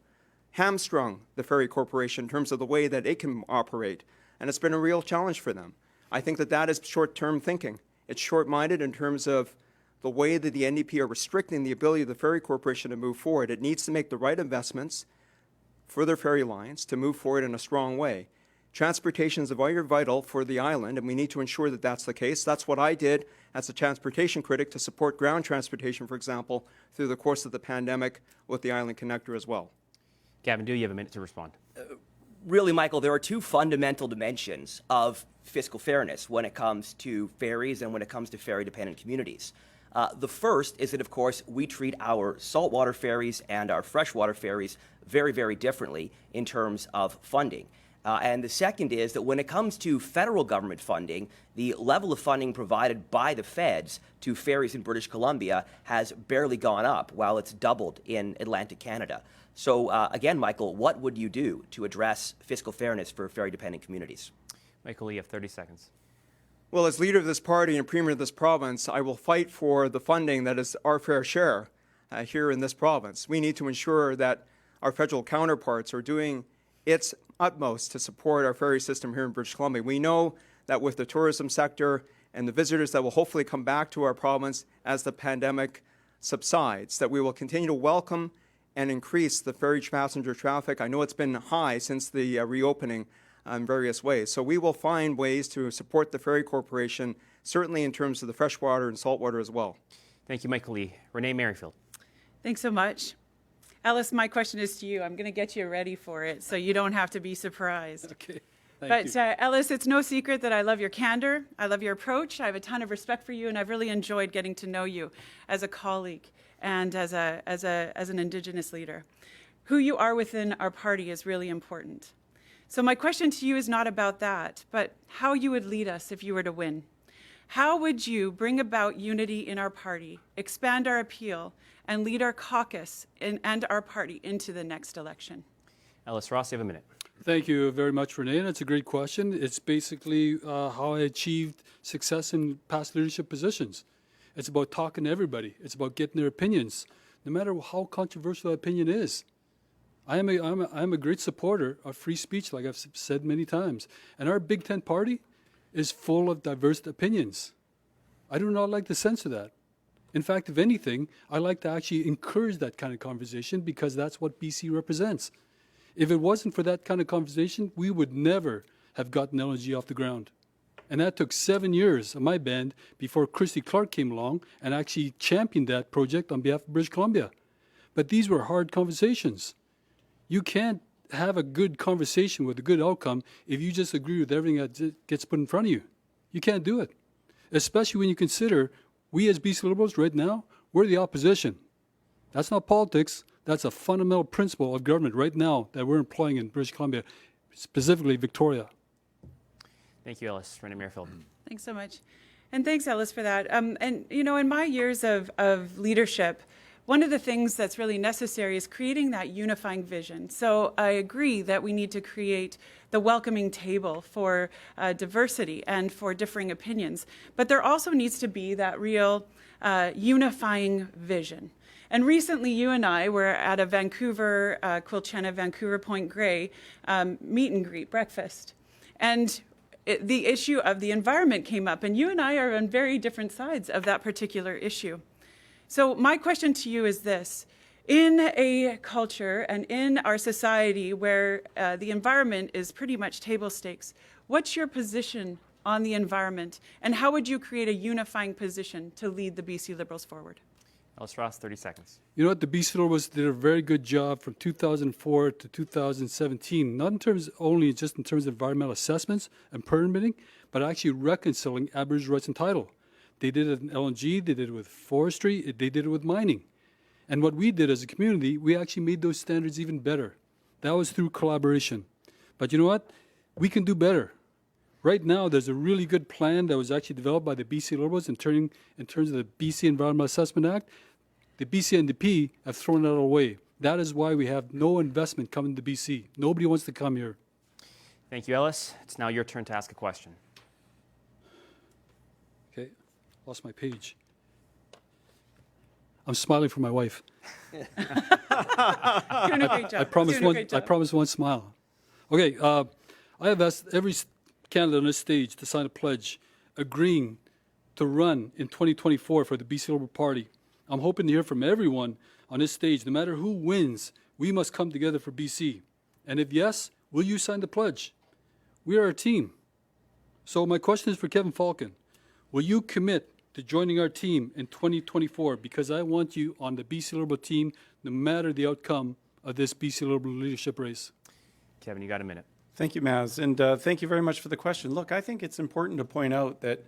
hamstrung the Ferry Corporation in terms of the way that it can operate, and it's been a real challenge for them. I think that is short-term thinking. It's short-minded in terms of the way that the NDP are restricting the ability of the Ferry Corporation to move forward. It needs to make the right investments for their ferry lines to move forward in a strong way. Transportation is very vital for the island, and we need to ensure that that's the case. That's what I did as a transportation critic to support ground transportation, for example, through the course of the pandemic with the Island Connector as well. Gavin Dew, you have a minute to respond. Really, Michael, there are 2 fundamental dimensions of fiscal fairness when it comes to ferries and when it comes to ferry-dependent communities. The first is that, of course, we treat our saltwater ferries and our freshwater ferries very, very differently in terms of funding. And the second is that when it comes to federal government funding, the level of funding provided by the feds to ferries in British Columbia has barely gone up, while it's doubled in Atlantic Canada. So again, Michael, what would you do to address fiscal fairness for ferry-dependent communities? Michael Lee, you have 30 seconds. Well, as leader of this party and premier of this province, I will fight for the funding that is our fair share. here in this province. We need to ensure that our federal counterparts are doing its utmost to support our ferry system here in British Columbia. We know that with the tourism sector and the visitors that will hopefully come back to our province as the pandemic subsides, that we will continue to welcome and increase the ferry passenger traffic. I know it's been high since the reopening in various ways. So we will find ways to support the Ferry Corporation, certainly in terms of the freshwater and saltwater as well. Thank you, Michael Lee. Renee Merrifield. Thanks so much. Alice, my question is to you. I'm going to get you ready for it so you don't have to be surprised. Okay. Thank you. Alice, it's no secret that I love your candor. I love your approach. I have a ton of respect for you, and I've really enjoyed getting to know you as a colleague and as an Indigenous leader. Who you are within our party is really important. So my question to you is not about that, but how you would lead us if you were to win. How would you bring about unity in our party, expand our appeal, and lead our caucus and our party into the next election? Ellis Ross, you have a minute. Thank you very much, Renee. And it's a great question. It's basically how I achieved success in past leadership positions. It's about talking to everybody. It's about getting their opinions, no matter how controversial that opinion is. I'm a great supporter of free speech, like I've said many times. And our Big Tent party is full of diverse opinions. I do not like to censor that. In fact, if anything, I like to actually encourage that kind of conversation because that's what BC represents. If it wasn't for that kind of conversation, we would never have gotten LNG off the ground. And that took 7 years of my band before Christy Clark came along and actually championed that project on behalf of British Columbia. But these were hard conversations. You can't have a good conversation with a good outcome if you just agree with everything that gets put in front of you. You can't do it. Especially when you consider we as BC Liberals right now, we're the opposition. That's not politics. That's a fundamental principle of government right now that we're employing in British Columbia, specifically Victoria. Thank you, Ellis. Renee Merrifield. Thanks so much. And thanks, Ellis, for that. And, you know, in my years of leadership, one of the things that's really necessary is creating that unifying vision. So I agree that we need to create the welcoming table for diversity and for differing opinions. But there also needs to be that real unifying vision. And recently, you and I were at a Vancouver, Quilchena, Vancouver Point Grey meet and greet breakfast. And the issue of the environment came up, and you and I are on very different sides of that particular issue. So my question to you is this. In a culture and in our society where the environment is pretty much table stakes, what's your position on the environment, and how would you create a unifying position to lead the BC Liberals forward? Ellis Ross, 30 seconds. You know what? The BC Liberals did a very good job from 2004 to 2017, not in terms only just in terms of environmental assessments and permitting, but actually reconciling Aboriginal rights and title. They did it in LNG, they did it with forestry, they did it with mining. And what we did as a community, we actually made those standards even better. That was through collaboration. But you know what? We can do better. Right now, there's a really good plan that was actually developed by the BC Liberals in terms of the BC Environmental Assessment Act. The BC NDP have thrown that away. That is why we have no investment coming to BC. Nobody wants to come here. Thank you, Ellis. It's now your turn to ask a question. Okay, lost my page. I'm smiling for my wife. Doing a great job. I promise one smile. Okay, I have asked every candidate on this stage to sign a pledge agreeing to run in 2024 for the BC Liberal Party. I'm hoping to hear from everyone on this stage. No matter who wins, we must come together for BC. And if yes, will you sign the pledge? We are a team. So my question is for Kevin Falcon. Will you commit to joining our team in 2024? Because I want you on the BC Liberal team no matter the outcome of this BC Liberal leadership race. Kevin, you got a minute. Thank you, Maz, and thank you very much for the question. Look, I think it's important to point out that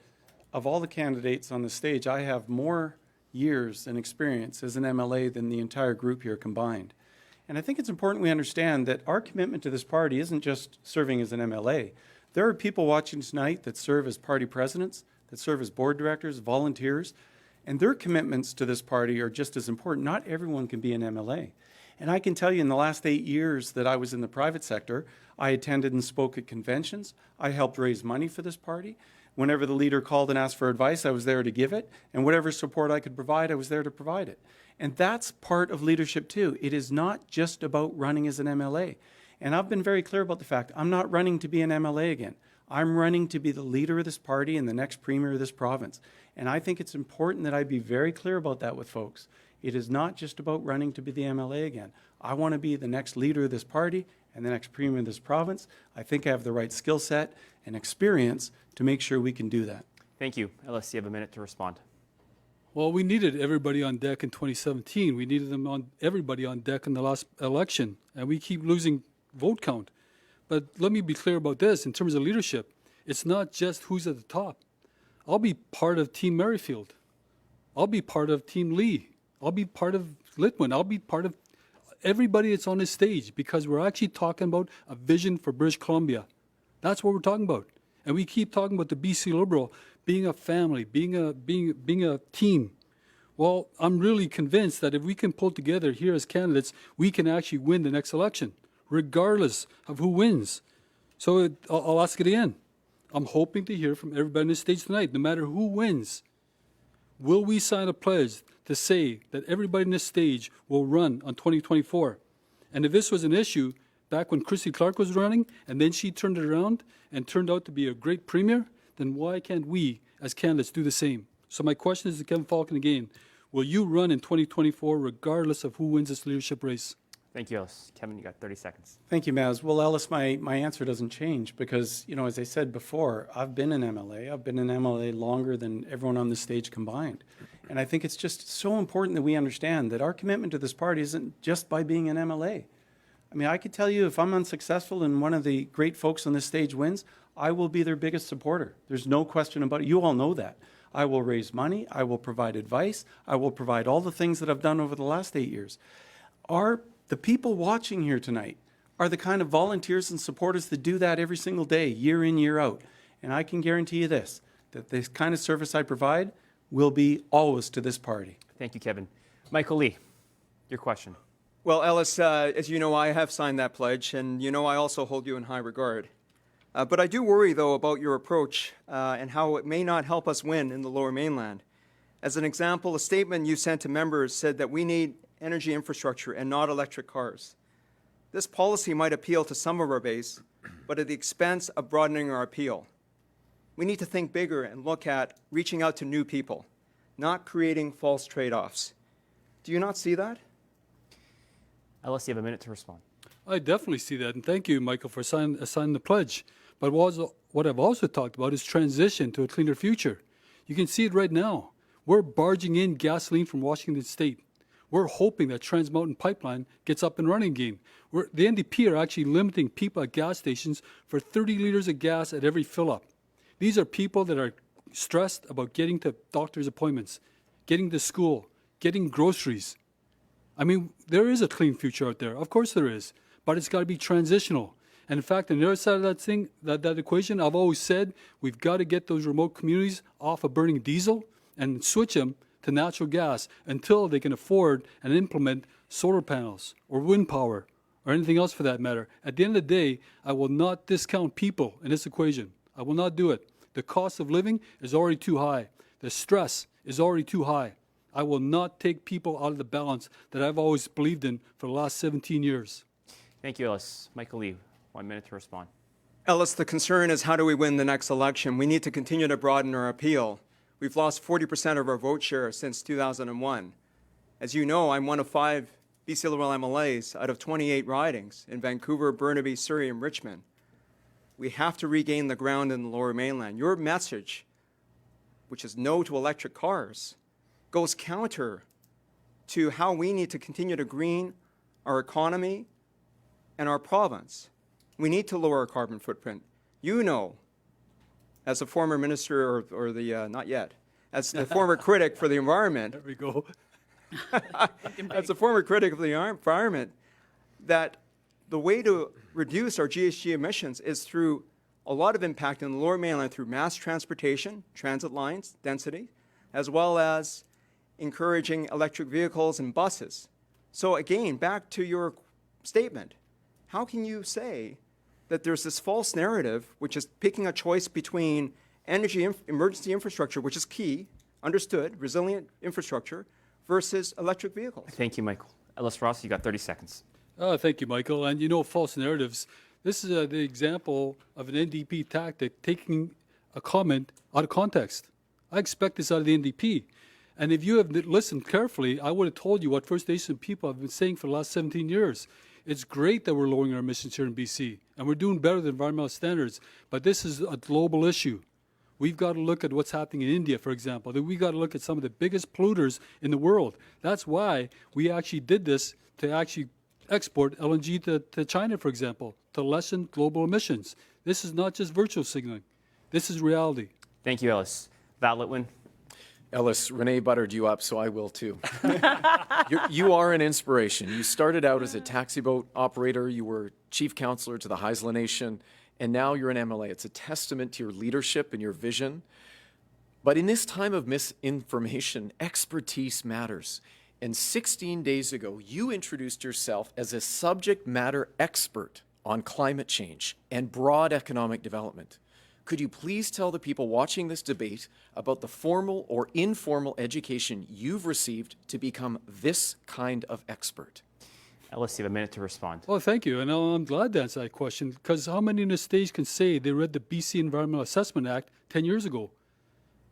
of all the candidates on the stage, I have more years and experience as an MLA than the entire group here combined. And I think it's important we understand that our commitment to this party isn't just serving as an MLA. There are people watching tonight that serve as party presidents, that serve as board directors, volunteers, and their commitments to this party are just as important. Not everyone can be an MLA. And I can tell you in the last 8 years that I was in the private sector, I attended and spoke at conventions. I helped raise money for this party. Whenever the leader called and asked for advice, I was there to give it. And whatever support I could provide, I was there to provide it. And that's part of leadership too. It is not just about running as an MLA. And I've been very clear about the fact I'm not running to be an MLA again. I'm running to be the leader of this party and the next premier of this province. And I think it's important that I be very clear about that with folks. It is not just about running to be the MLA again. I want to be the next leader of this party and the next premier of this province. I think I have the right skill set and experience to make sure we can do that. Thank you. Ellis, you have a minute to respond. Well, we needed everybody on deck in 2017. We needed everybody on deck in the last election, and we keep losing vote count. But let me be clear about this. In terms of leadership, it's not just who's at the top. I'll be part of Team Merrifield. I'll be part of Team Lee. I'll be part of Litwin. I'll be part of everybody that's on this stage, because we're actually talking about a vision for British Columbia. That's what we're talking about. And we keep talking about the BC Liberal being a family, being a team. Well, I'm really convinced that if we can pull together here as candidates, we can actually win the next election, regardless of who wins. So I'll ask it again. I'm hoping to hear from everybody on this stage tonight, no matter who wins. Will we sign a pledge to say that everybody on this stage will run on 2024? And if this was an issue back when Christy Clark was running, and then she turned it around and turned out to be a great premier, then why can't we, as candidates, do the same? So my question is to Kevin Falcon again. Will you run in 2024 regardless of who wins this leadership race? Thank you, Ellis. Kevin, you got 30 seconds. Thank you, Maz. Well, Ellis, my answer doesn't change because, as I said before, I've been an MLA. I've been an MLA longer than everyone on this stage combined. And I think it's just so important that we understand that our commitment to this party isn't just by being an MLA. I mean, I could tell you if I'm unsuccessful and one of the great folks on this stage wins, I will be their biggest supporter. There's no question about it. You all know that. I will raise money. I will provide advice. I will provide all the things that I've done over the last 8 years. The people watching here tonight are the kind of volunteers and supporters that do that every single day, year in, year out. And I can guarantee you this, that this kind of service I provide will be always to this party. Thank you, Kevin. Michael Lee, your question. Well, Ellis, as you know, I have signed that pledge, and I also hold you in high regard. But I do worry, though, about your approach and how it may not help us win in the Lower Mainland. As an example, a statement you sent to members said that we need energy infrastructure and not electric cars. This policy might appeal to some of our base, but at the expense of broadening our appeal. We need to think bigger and look at reaching out to new people, not creating false trade-offs. Do you not see that? Ellis, you have a minute to respond. I definitely see that, and thank you, Michael, for signing the pledge. But what I've also talked about is transition to a cleaner future. You can see it right now. We're barging in gasoline from Washington State. We're hoping that Trans Mountain Pipeline gets up and running again. The NDP are actually limiting people at gas stations for 30 liters of gas at every fill-up. These are people that are stressed about getting to doctor's appointments, getting to school, getting groceries. I mean, there is a clean future out there. Of course there is. But it's got to be transitional. And in fact, on the other side of that thing, that equation, I've always said we've got to get those remote communities off of burning diesel and switch them to natural gas until they can afford and implement solar panels or wind power or anything else for that matter. At the end of the day, I will not discount people in this equation. I will not do it. The cost of living is already too high. The stress is already too high. I will not take people out of the balance that I've always believed in for the last 17 years. Thank you, Ellis. Michael Lee, 1 minute to respond. Ellis, the concern is how do we win the next election? We need to continue to broaden our appeal. We've lost 40% of our vote share since 2001. As you know, I'm one of 5 BC Liberal MLAs out of 28 ridings in Vancouver, Burnaby, Surrey, and Richmond. We have to regain the ground in the Lower Mainland. Your message, which is no to electric cars, goes counter to how we need to continue to green our economy and our province. We need to lower our carbon footprint. You know, as a former minister, or the, not yet, as the former critic for the environment. There we go. As a former critic of the environment, that the way to reduce our GHG emissions is through a lot of impact in the Lower Mainland through mass transportation, transit lines, density, as well as encouraging electric vehicles and buses. So again, back to your statement, how can you say that there's this false narrative, which is picking a choice between emergency infrastructure, which is key, understood, resilient infrastructure, versus electric vehicles. Thank you, Michael. Ellis Ross, you got 30 seconds. Thank you, Michael. And you know, false narratives. This is the example of an NDP tactic taking a comment out of context. I expect this out of the NDP. And if you have listened carefully, I would have told you what First Nation people have been saying for the last 17 years. It's great that we're lowering our emissions here in BC, and we're doing better than environmental standards, but this is a global issue. We've got to look at what's happening in India, for example. We've got to look at some of the biggest polluters in the world. That's why we actually did this to actually export LNG to China, for example, to lessen global emissions. This is not just virtual signaling. This is reality. Thank you, Ellis. Val Litwin. Ellis, Renee buttered you up, so I will too. You are an inspiration. You started out as a taxi boat operator. You were chief counselor to the Haisla Nation, and now you're an MLA. It's a testament to your leadership and your vision. But in this time of misinformation, expertise matters. And 16 days ago, you introduced yourself as a subject matter expert on climate change and broad economic development. Could you please tell the people watching this debate about the formal or informal education you've received to become this kind of expert? Ellis, you have a minute to respond. Well, thank you. And I'm glad to answer that question, because how many on the stage can say they read the BC Environmental Assessment Act 10 years ago?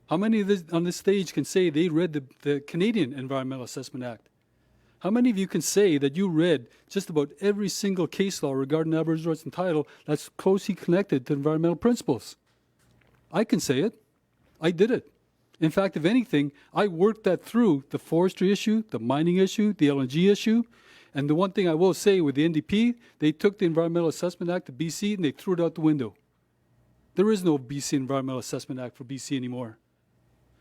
How many on this stage can say they read the Canadian Environmental Assessment Act? How many of you can say that you read just about every single case law regarding Aboriginal rights and title that's closely connected to environmental principles? I can say it. I did it. In fact, if anything, I worked that through the forestry issue, the mining issue, the LNG issue. And the one thing I will say with the NDP, they took the Environmental Assessment Act to BC and they threw it out the window. There is no BC Environmental Assessment Act for BC anymore.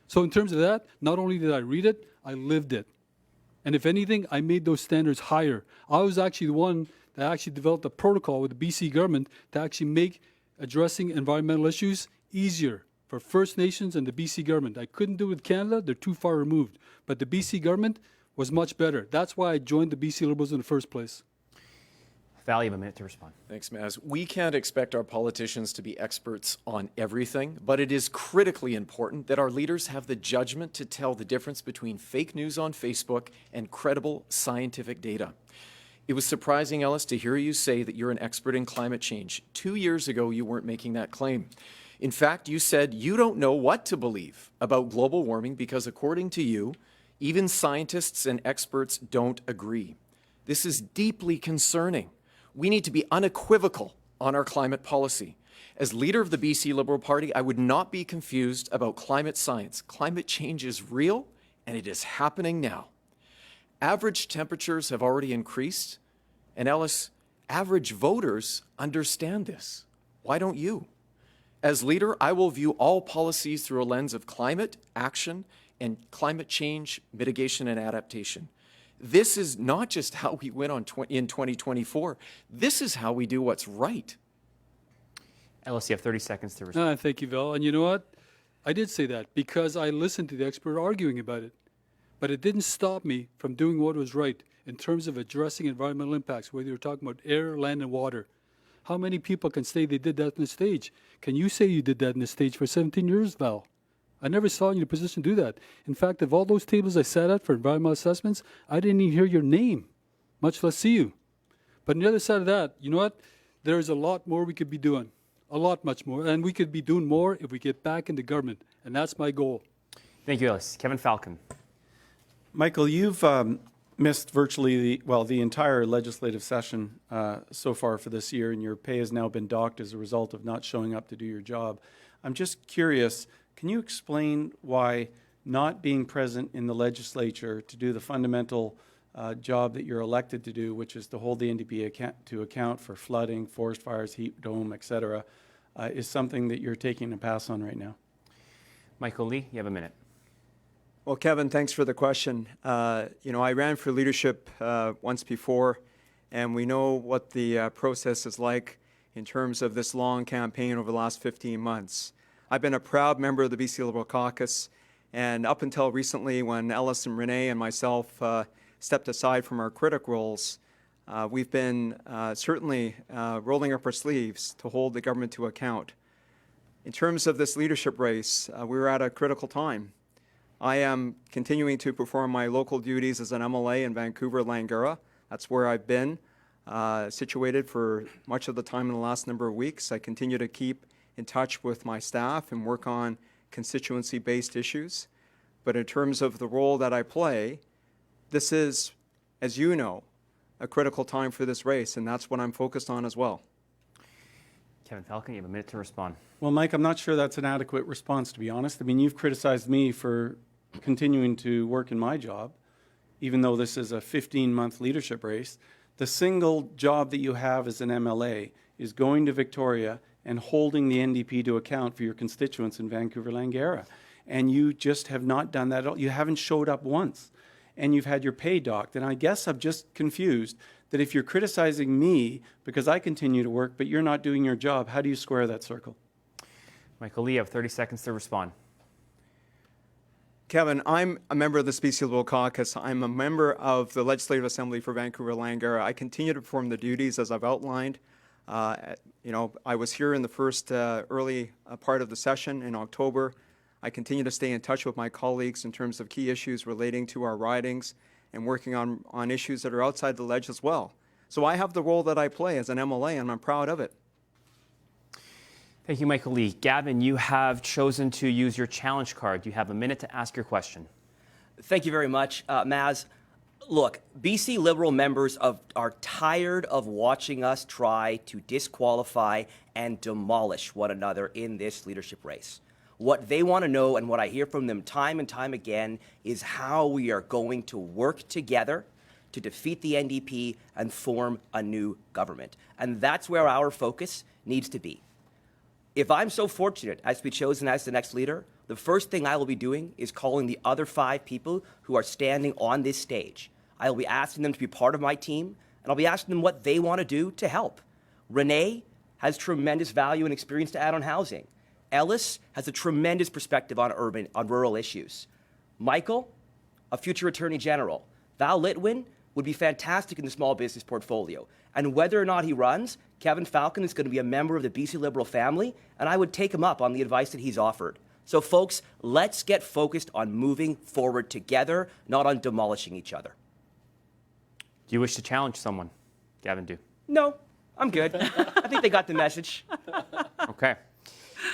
So in terms of that, not only did I read it, I lived it. And if anything, I made those standards higher. I was actually the one that actually developed a protocol with the BC government to actually make addressing environmental issues easier for First Nations and the BC government. I couldn't do it with Canada, they're too far removed. But the BC government was much better. That's why I joined the BC Liberals in the first place. Val, you have a minute to respond. Thanks, Maz. We can't expect our politicians to be experts on everything, but it is critically important that our leaders have the judgment to tell the difference between fake news on Facebook and credible scientific data. It was surprising, Ellis, to hear you say that you're an expert in climate change. 2 years ago, you weren't making that claim. In fact, you said you don't know what to believe about global warming because, according to you, even scientists and experts don't agree. This is deeply concerning. We need to be unequivocal on our climate policy. As leader of the BC Liberal Party, I would not be confused about climate science. Climate change is real, and it is happening now. Average temperatures have already increased, and Ellis, average voters understand this. Why don't you? As leader, I will view all policies through a lens of climate action and climate change mitigation and adaptation. This is not just how we win in 2024. This is how we do what's right. Ellis, you have 30 seconds to respond. Thank you, Val. And you know what? I did say that because I listened to the expert arguing about it. But it didn't stop me from doing what was right in terms of addressing environmental impacts, whether you're talking about air, land, and water. How many people can say they did that in the stage? Can you say you did that in the stage for 17 years, Val? I never saw you in a position to do that. In fact, of all those tables I sat at for environmental assessments, I didn't even hear your name, much less see you. But on the other side of that, you know what? There's a lot more we could be doing, a lot much more. And we could be doing more if we get back into government. And that's my goal. Thank you, Ellis. Kevin Falcon. Michael, you've missed virtually the entire legislative session so far for this year, and your pay has now been docked as a result of not showing up to do your job. I'm just curious, can you explain why not being present in the legislature to do the fundamental job that you're elected to do, which is to hold the NDP to account for flooding, forest fires, heat dome, et cetera, is something that you're taking a pass on right now? Michael Lee, you have a minute. Well, Kevin, thanks for the question. I ran for leadership once before, and we know what the process is like in terms of this long campaign over the last 15 months. I've been a proud member of the BC Liberal Caucus, and up until recently when Ellis and Renee and myself stepped aside from our critic roles, we've been certainly rolling up our sleeves to hold the government to account. In terms of this leadership race, we're at a critical time. I am continuing to perform my local duties as an MLA in Vancouver, Langara. That's where I've been situated for much of the time in the last number of weeks. I continue to keep in touch with my staff and work on constituency-based issues. But in terms of the role that I play, this is, as you know, a critical time for this race, and that's what I'm focused on as well. Kevin Falcon, you have a minute to respond. Well, Mike, I'm not sure that's an adequate response, to be honest. I mean, you've criticized me for continuing to work in my job, even though this is a 15-month leadership race. The single job that you have as an MLA is going to Victoria and holding the NDP to account for your constituents in Vancouver-Langara. And you just have not done that at all. You haven't showed up once. And you've had your pay docked. And I guess I'm just confused that if you're criticizing me because I continue to work, but you're not doing your job, how do you square that circle? Michael Lee, you have 30 seconds to respond. Kevin, I'm a member of the BC Liberal Caucus. I'm a member of the Legislative Assembly for Vancouver-Langara. I continue to perform the duties as I've outlined. I was here in the first early part of the session in October. I continue to stay in touch with my colleagues in terms of key issues relating to our ridings and working on issues that are outside the ledge as well. So I have the role that I play as an MLA, and I'm proud of it. Thank you, Michael Lee. Gavin, you have chosen to use your challenge card. You have a minute to ask your question. Thank you very much, Maz. Look, BC Liberal members are tired of watching us try to disqualify and demolish one another in this leadership race. What they want to know, and what I hear from them time and time again, is how we are going to work together to defeat the NDP and form a new government. And that's where our focus needs to be. If I'm so fortunate as to be chosen as the next leader, the first thing I will be doing is calling the other 5 people who are standing on this stage. I will be asking them to be part of my team, and I'll be asking them what they want to do to help. Renee has tremendous value and experience to add on housing. Ellis has a tremendous perspective on rural issues. Michael, a future Attorney General. Val Litwin would be fantastic in the small business portfolio. And whether or not he runs, Kevin Falcon is going to be a member of the BC Liberal family, and I would take him up on the advice that he's offered. So, folks, let's get focused on moving forward together, not on demolishing each other. Do you wish to challenge someone? Gavin, do. No, I'm good. I think they got the message. Okay.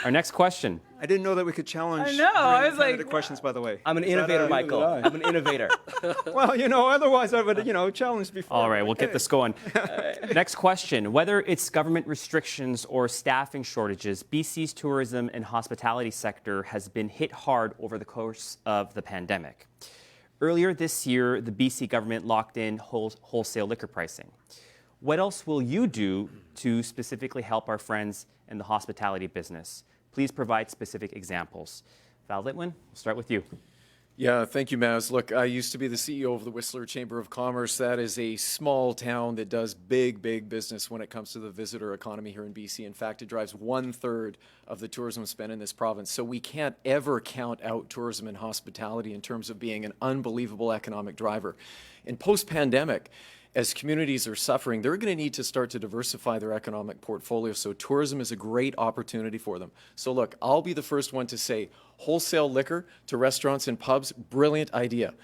Our next question. I didn't know that we could challenge. I know, I was like- questions, by the way. I'm an innovator, Michael. I'm an innovator. Well, otherwise I would, challenged before. All right, we'll get this going. Next question. Whether it's government restrictions or staffing shortages, BC's tourism and hospitality sector has been hit hard over the course of the pandemic. Earlier this year, the BC government locked in wholesale liquor pricing. What else will you do to specifically help our friends in the hospitality business? Please provide specific examples. Val Litwin, we'll start with you. Yeah, thank you, Maz. Look, I used to be the CEO of the Whistler Chamber of Commerce. That is a small town that does big business when it comes to the visitor economy here in BC. In fact, it drives 1/3 of the tourism spend in this province. So we can't ever count out tourism and hospitality in terms of being an unbelievable economic driver. In post-pandemic, as communities are suffering, they're going to need to start to diversify their economic portfolio. So tourism is a great opportunity for them. So look, I'll be the first one to say wholesale liquor to restaurants and pubs, brilliant idea.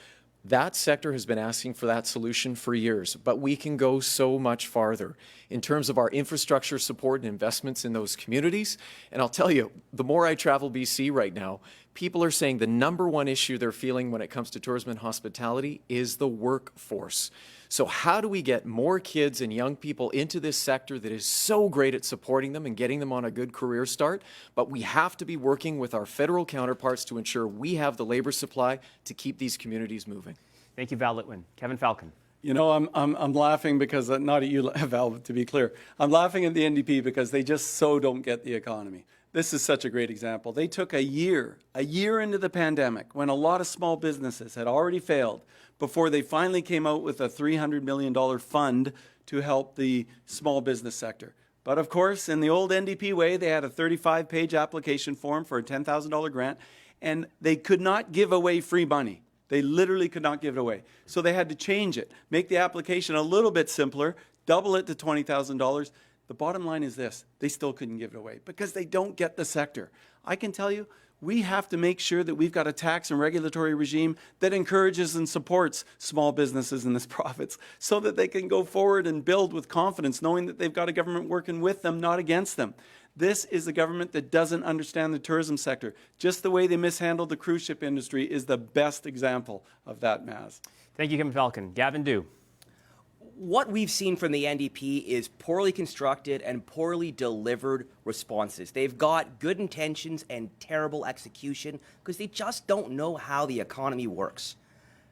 That sector has been asking for that solution for years, but we can go so much farther in terms of our infrastructure support and investments in those communities. And I'll tell you, the more I travel BC right now, people are saying the number one issue they're feeling when it comes to tourism and hospitality is the workforce. So how do we get more kids and young people into this sector that is so great at supporting them and getting them on a good career start? But we have to be working with our federal counterparts to ensure we have the labor supply to keep these communities moving. Thank you, Val Litwin. Kevin Falcon. I'm laughing because, not at you, Val, to be clear. I'm laughing at the NDP because they just so don't get the economy. This is such a great example. They took a year into the pandemic when a lot of small businesses had already failed before they finally came out with a $300 million fund to help the small business sector. But of course, in the old NDP way, they had a 35-page application form for a $10,000 grant, and they could not give away free money. They literally could not give it away. So they had to change it, make the application a little bit simpler, double it to $20,000. The bottom line is this: they still couldn't give it away because they don't get the sector. I can tell you, we have to make sure that we've got a tax and regulatory regime that encourages and supports small businesses in this province so that they can go forward and build with confidence, knowing that they've got a government working with them, not against them. This is a government that doesn't understand the tourism sector. Just the way they mishandled the cruise ship industry is the best example of that, Maz. Thank you, Kevin Falcon. Gavin Dew. What we've seen from the NDP is poorly constructed and poorly delivered responses. They've got good intentions and terrible execution because they just don't know how the economy works.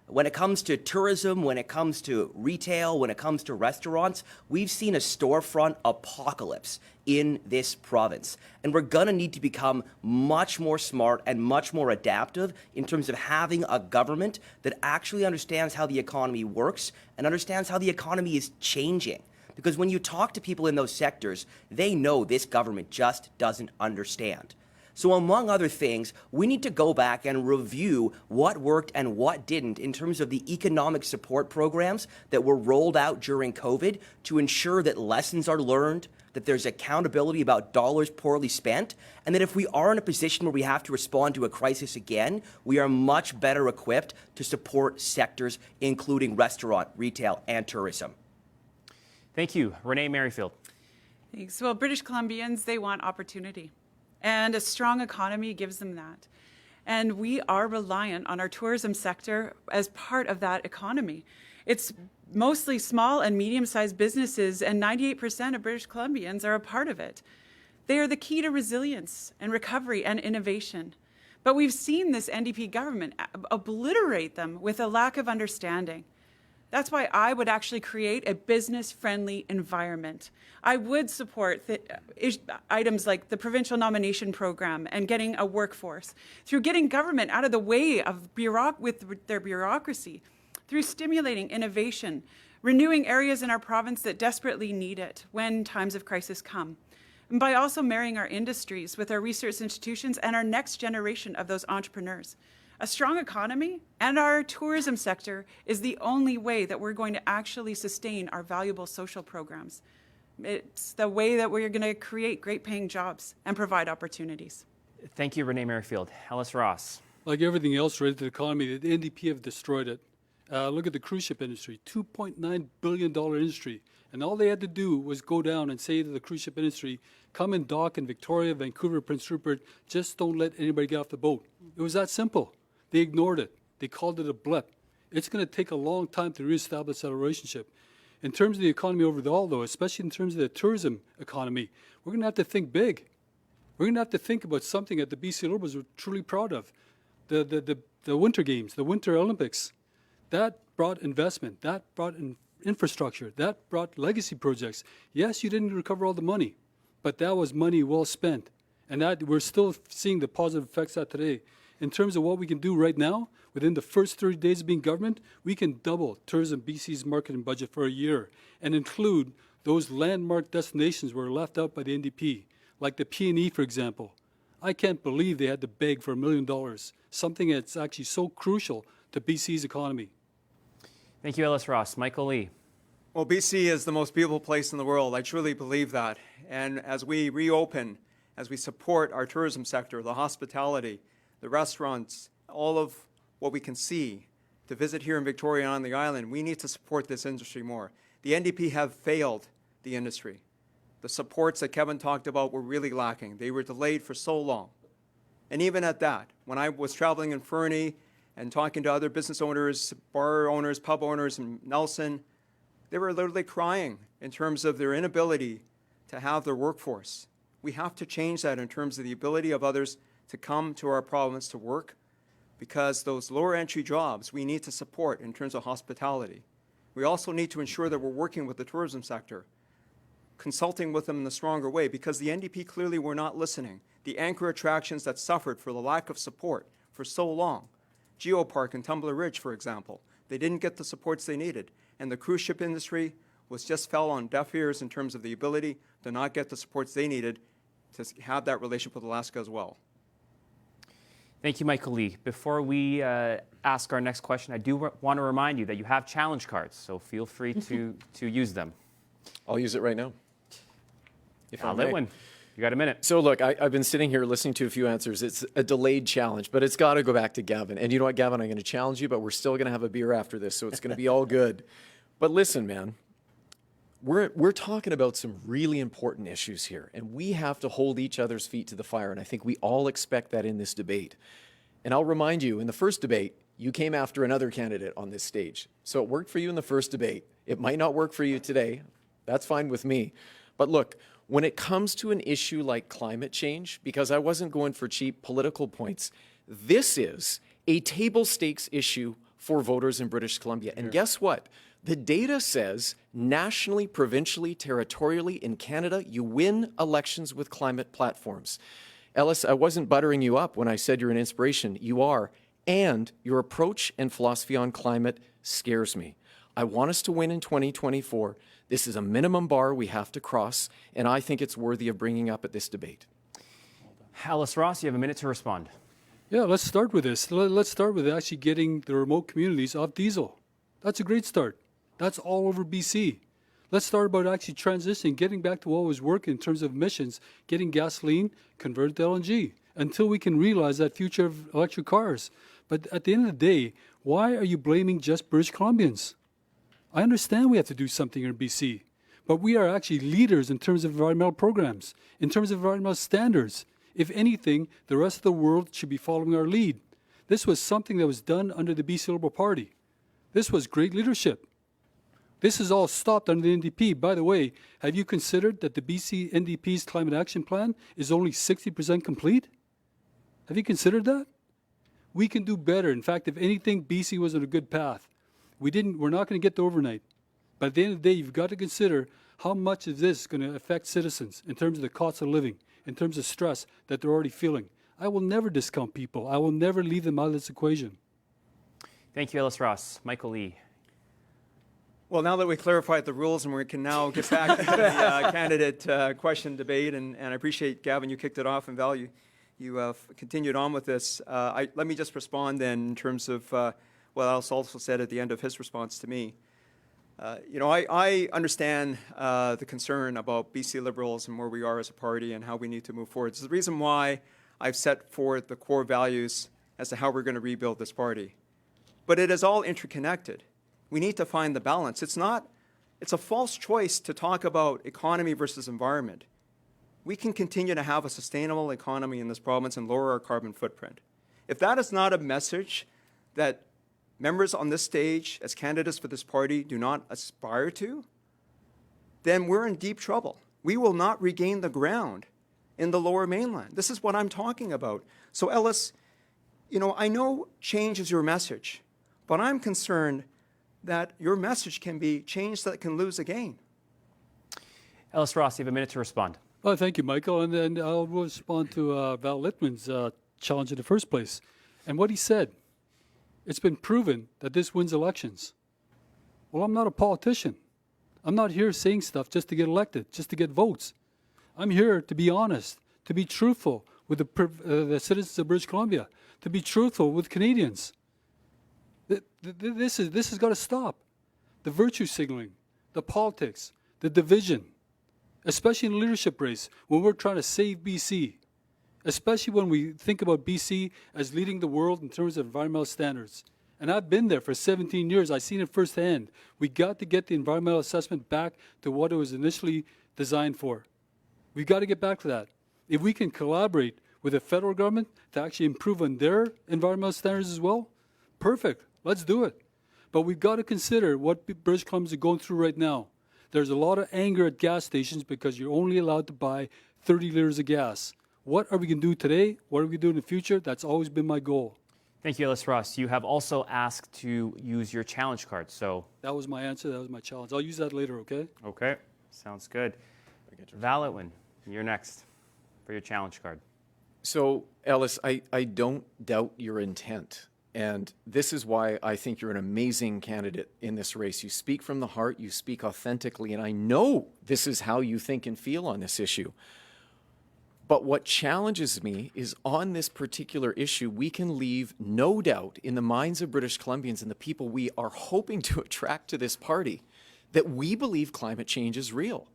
When it comes to tourism, when it comes to retail, when it comes to restaurants, we've seen a storefront apocalypse in this province. And we're gonna need to become much more smart and much more adaptive in terms of having a government that actually understands how the economy works and understands how the economy is changing. Because when you talk to people in those sectors, they know this government just doesn't understand. So among other things, we need to go back and review what worked and what didn't in terms of the economic support programs that were rolled out during COVID to ensure that lessons are learned, that there's accountability about dollars poorly spent, and that if we are in a position where we have to respond to a crisis again, we are much better equipped to support sectors including restaurant, retail, and tourism. Thank you. Renee Merrifield. Thanks. Well, British Columbians, they want opportunity. And a strong economy gives them that. And we are reliant on our tourism sector as part of that economy. It's mostly small and medium-sized businesses, and 98% of British Columbians are a part of it. They are the key to resilience and recovery and innovation. But we've seen this NDP government obliterate them with a lack of understanding. That's why I would actually create a business-friendly environment. I would support items like the provincial nomination program and getting a workforce, through getting government out of the way of with their bureaucracy, through stimulating innovation, renewing areas in our province that desperately need it when times of crisis come, and by also marrying our industries with our research institutions and our next generation of those entrepreneurs. A strong economy and our tourism sector is the only way that we're going to actually sustain our valuable social programs. It's the way that we're going to create great paying jobs and provide opportunities. Thank you, Renee Merrifield. Ellis Ross. Like everything else related to the economy, the NDP have destroyed it. Look at the cruise ship industry, $2.9 billion industry. And all they had to do was go down and say to the cruise ship industry, come and dock in Victoria, Vancouver, Prince Rupert, just don't let anybody get off the boat. It was that simple. They ignored it. They called it a blip. It's going to take a long time to reestablish that relationship. In terms of the economy overall, though, especially in terms of the tourism economy, we're going to have to think big. We're going to have to think about something that the BC Liberals are truly proud of. The Winter Games, the Winter Olympics. That brought investment. That brought infrastructure. That brought legacy projects. Yes, you didn't recover all the money, but that was money well spent. And that we're still seeing the positive effects of that today. In terms of what we can do right now, within the first 30 days of being government, we can double Tourism BC's marketing budget for a year and include those landmark destinations were left out by the NDP, like the PNE, for example. I can't believe they had to beg for $1 million, something that's actually so crucial to BC's economy. Thank you, Ellis Ross. Michael Lee. Well, BC is the most beautiful place in the world. I truly believe that. And as we reopen, as we support our tourism sector, the hospitality, the restaurants, all of what we can see to visit here in Victoria and on the island, we need to support this industry more. The NDP have failed the industry. The supports that Kevin talked about were really lacking. They were delayed for so long. And even at that, when I was traveling in Fernie and talking to other business owners, bar owners, pub owners in Nelson, they were literally crying in terms of their inability to have their workforce. We have to change that in terms of the ability of others to come to our province to work, because those lower entry jobs we need to support in terms of hospitality. We also need to ensure that we're working with the tourism sector, consulting with them in a stronger way, because the NDP clearly were not listening. The anchor attractions that suffered for the lack of support for so long, Geopark and Tumbler Ridge, for example, they didn't get the supports they needed. And the cruise ship industry just fell on deaf ears in terms of the ability to not get the supports they needed to have that relationship with Alaska as well. Thank you, Michael Lee. Before we ask our next question, I do want to remind you that you have challenge cards, so feel free to use them. I'll use it right now. if Al I may. Litwin, you got a minute. So look, I've been sitting here listening to a few answers. It's a delayed challenge, but it's got to go back to Gavin. And you know what, Gavin, I'm going to challenge you, but we're still going to have a beer after this, so it's going to be all good. But listen, man, we're talking about some really important issues here, and we have to hold each other's feet to the fire, and I think we all expect that in this debate. And I'll remind you, in the first debate, you came after another candidate on this stage. So it worked for you in the first debate. It might not work for you today. That's fine with me. But look, when it comes to an issue like climate change, because I wasn't going for cheap political points, this is a table stakes issue for voters in British Columbia. And guess what? The data says nationally, provincially, territorially in Canada, you win elections with climate platforms. Ellis, I wasn't buttering you up when I said you're an inspiration. You are. And your approach and philosophy on climate scares me. I want us to win in 2024. This is a minimum bar we have to cross, and I think it's worthy of bringing up at this debate. Alice Ross, you have a minute to respond. Yeah, let's start with this. Let's start with actually getting the remote communities off diesel. That's a great start. That's all over BC. Let's start about actually transitioning, getting back to what was working in terms of emissions, getting gasoline converted to LNG until we can realize that future of electric cars. But at the end of the day, why are you blaming just British Columbians? I understand we have to do something here in BC, but we are actually leaders in terms of environmental programs, in terms of environmental standards. If anything, the rest of the world should be following our lead. This was something that was done under the BC Liberal Party. This was great leadership. This is all stopped under the NDP. By the way, have you considered that the BC NDP's climate action plan is only 60% complete? Have you considered that? We can do better. In fact, if anything, BC was on a good path. We're not going to get to overnight. But at the end of the day, you've got to consider how much is this going to affect citizens in terms of the cost of living, in terms of stress that they're already feeling. I will never discount people. I will never leave them out of this equation. Thank you, Alice Ross. Michael Lee. Well, now that we clarified the rules and we can now get back to the candidate question debate, and I appreciate, Gavin, you kicked it off, and Val, you continued on with this. Let me just respond then in terms of what Alice also said at the end of his response to me. I understand the concern about BC Liberals and where we are as a party and how we need to move forward. It's the reason why I've set forth the core values as to how we're going to rebuild this party. But it is all interconnected. We need to find the balance. It's a false choice to talk about economy versus environment. We can continue to have a sustainable economy in this province and lower our carbon footprint. If that is not a message that members on this stage as candidates for this party do not aspire to, then we're in deep trouble. We will not regain the ground in the Lower Mainland. This is what I'm talking about. So Ellis, I know change is your message, but I'm concerned that your message can be change that can lose again. Alice Ross, you have a minute to respond. Well, thank you, Michael. And then I'll respond to Val Litwin's challenge in the first place. And what he said, it's been proven that this wins elections. Well, I'm not a politician. I'm not here saying stuff just to get elected, just to get votes. I'm here to be honest, to be truthful with the citizens of British Columbia, to be truthful with Canadians. This has got to stop. The virtue signaling, the politics, the division, especially in the leadership race when we're trying to save BC, especially when we think about BC as leading the world in terms of environmental standards. And I've been there for 17 years. I've seen it firsthand. We got to get the environmental assessment back to what it was initially designed for. We've got to get back to that. If we can collaborate with the federal government to actually improve on their environmental standards as well, perfect. Let's do it. But we've got to consider what British Columbians are going through right now. There's a lot of anger at gas stations because you're only allowed to buy 30 liters of gas. What are we going to do today? What are we going to do in the future? That's always been my goal. Thank you, Alice Ross. You have also asked to use your challenge card, so. That was my answer. That was my challenge. I'll use that later, okay? Okay, sounds good. Val Litwin, you're next for your challenge card. So, Ellis, I don't doubt your intent. And this is why I think you're an amazing candidate in this race. You speak from the heart, you speak authentically, and I know this is how you think and feel on this issue. But what challenges me is on this particular issue, we can leave no doubt in the minds of British Columbians and the people we are hoping to attract to this party that we believe climate change is real.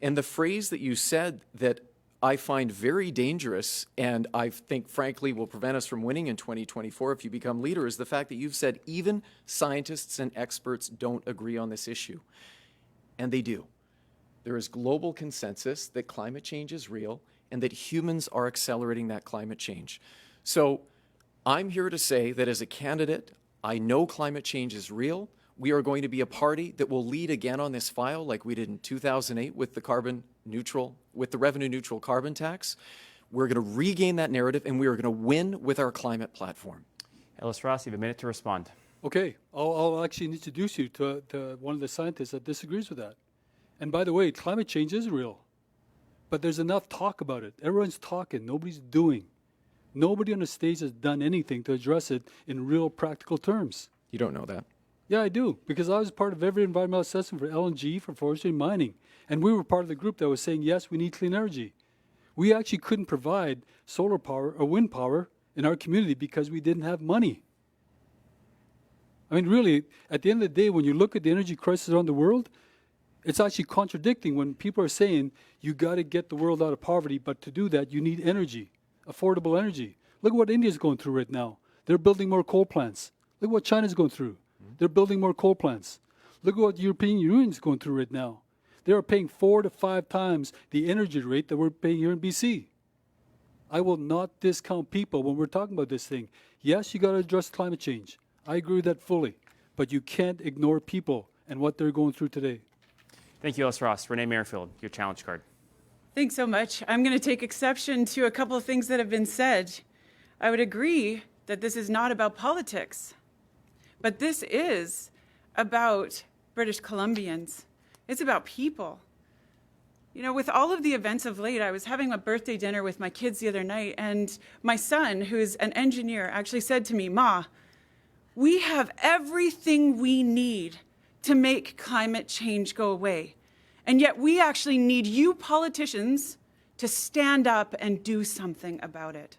And the phrase that you said that I find very dangerous and I think, frankly, will prevent us from winning in 2024 if you become leader is the fact that you've said even scientists and experts don't agree on this issue. And they do. There is global consensus that climate change is real and that humans are accelerating that climate change. So I'm here to say that as a candidate, I know climate change is real. We are going to be a party that will lead again on this file like we did in 2008 with the revenue neutral carbon tax. We're going to regain that narrative and we are going to win with our climate platform. Ellis Ross, you have a minute to respond. Okay, I'll actually introduce you to one of the scientists that disagrees with that. And by the way, climate change is real, but there's enough talk about it. Everyone's talking, nobody's doing. Nobody on the stage has done anything to address it in real practical terms. You don't know that. Yeah, I do, because I was part of every environmental assessment for LNG, for forestry and mining. And we were part of the group that was saying, yes, we need clean energy. We actually couldn't provide solar power or wind power in our community because we didn't have money. I mean, really, at the end of the day, when you look at the energy crisis around the world, it's actually contradicting when people are saying, you got to get the world out of poverty, but to do that, you need energy, affordable energy. Look at what India's going through right now. They're building more coal plants. Look at what China's going through. They're building more coal plants. Look at what the European Union is going through right now. They are paying 4 to 5 times the energy rate that we're paying here in BC. I will not discount people when we're talking about this thing. Yes, you got to address climate change. I agree with that fully. But you can't ignore people and what they're going through today. Thank you, Ellis Ross. Renee Merrifield, your challenge card. Thanks so much. I'm going to take exception to a couple of things that have been said. I would agree that this is not about politics, but this is about British Columbians. It's about people. You know, with all of the events of late, I was having a birthday dinner with my kids the other night, and my son, who's an engineer, actually said to me, "Ma, we have everything we need to make climate change go away. And yet we actually need you politicians to stand up and do something about it."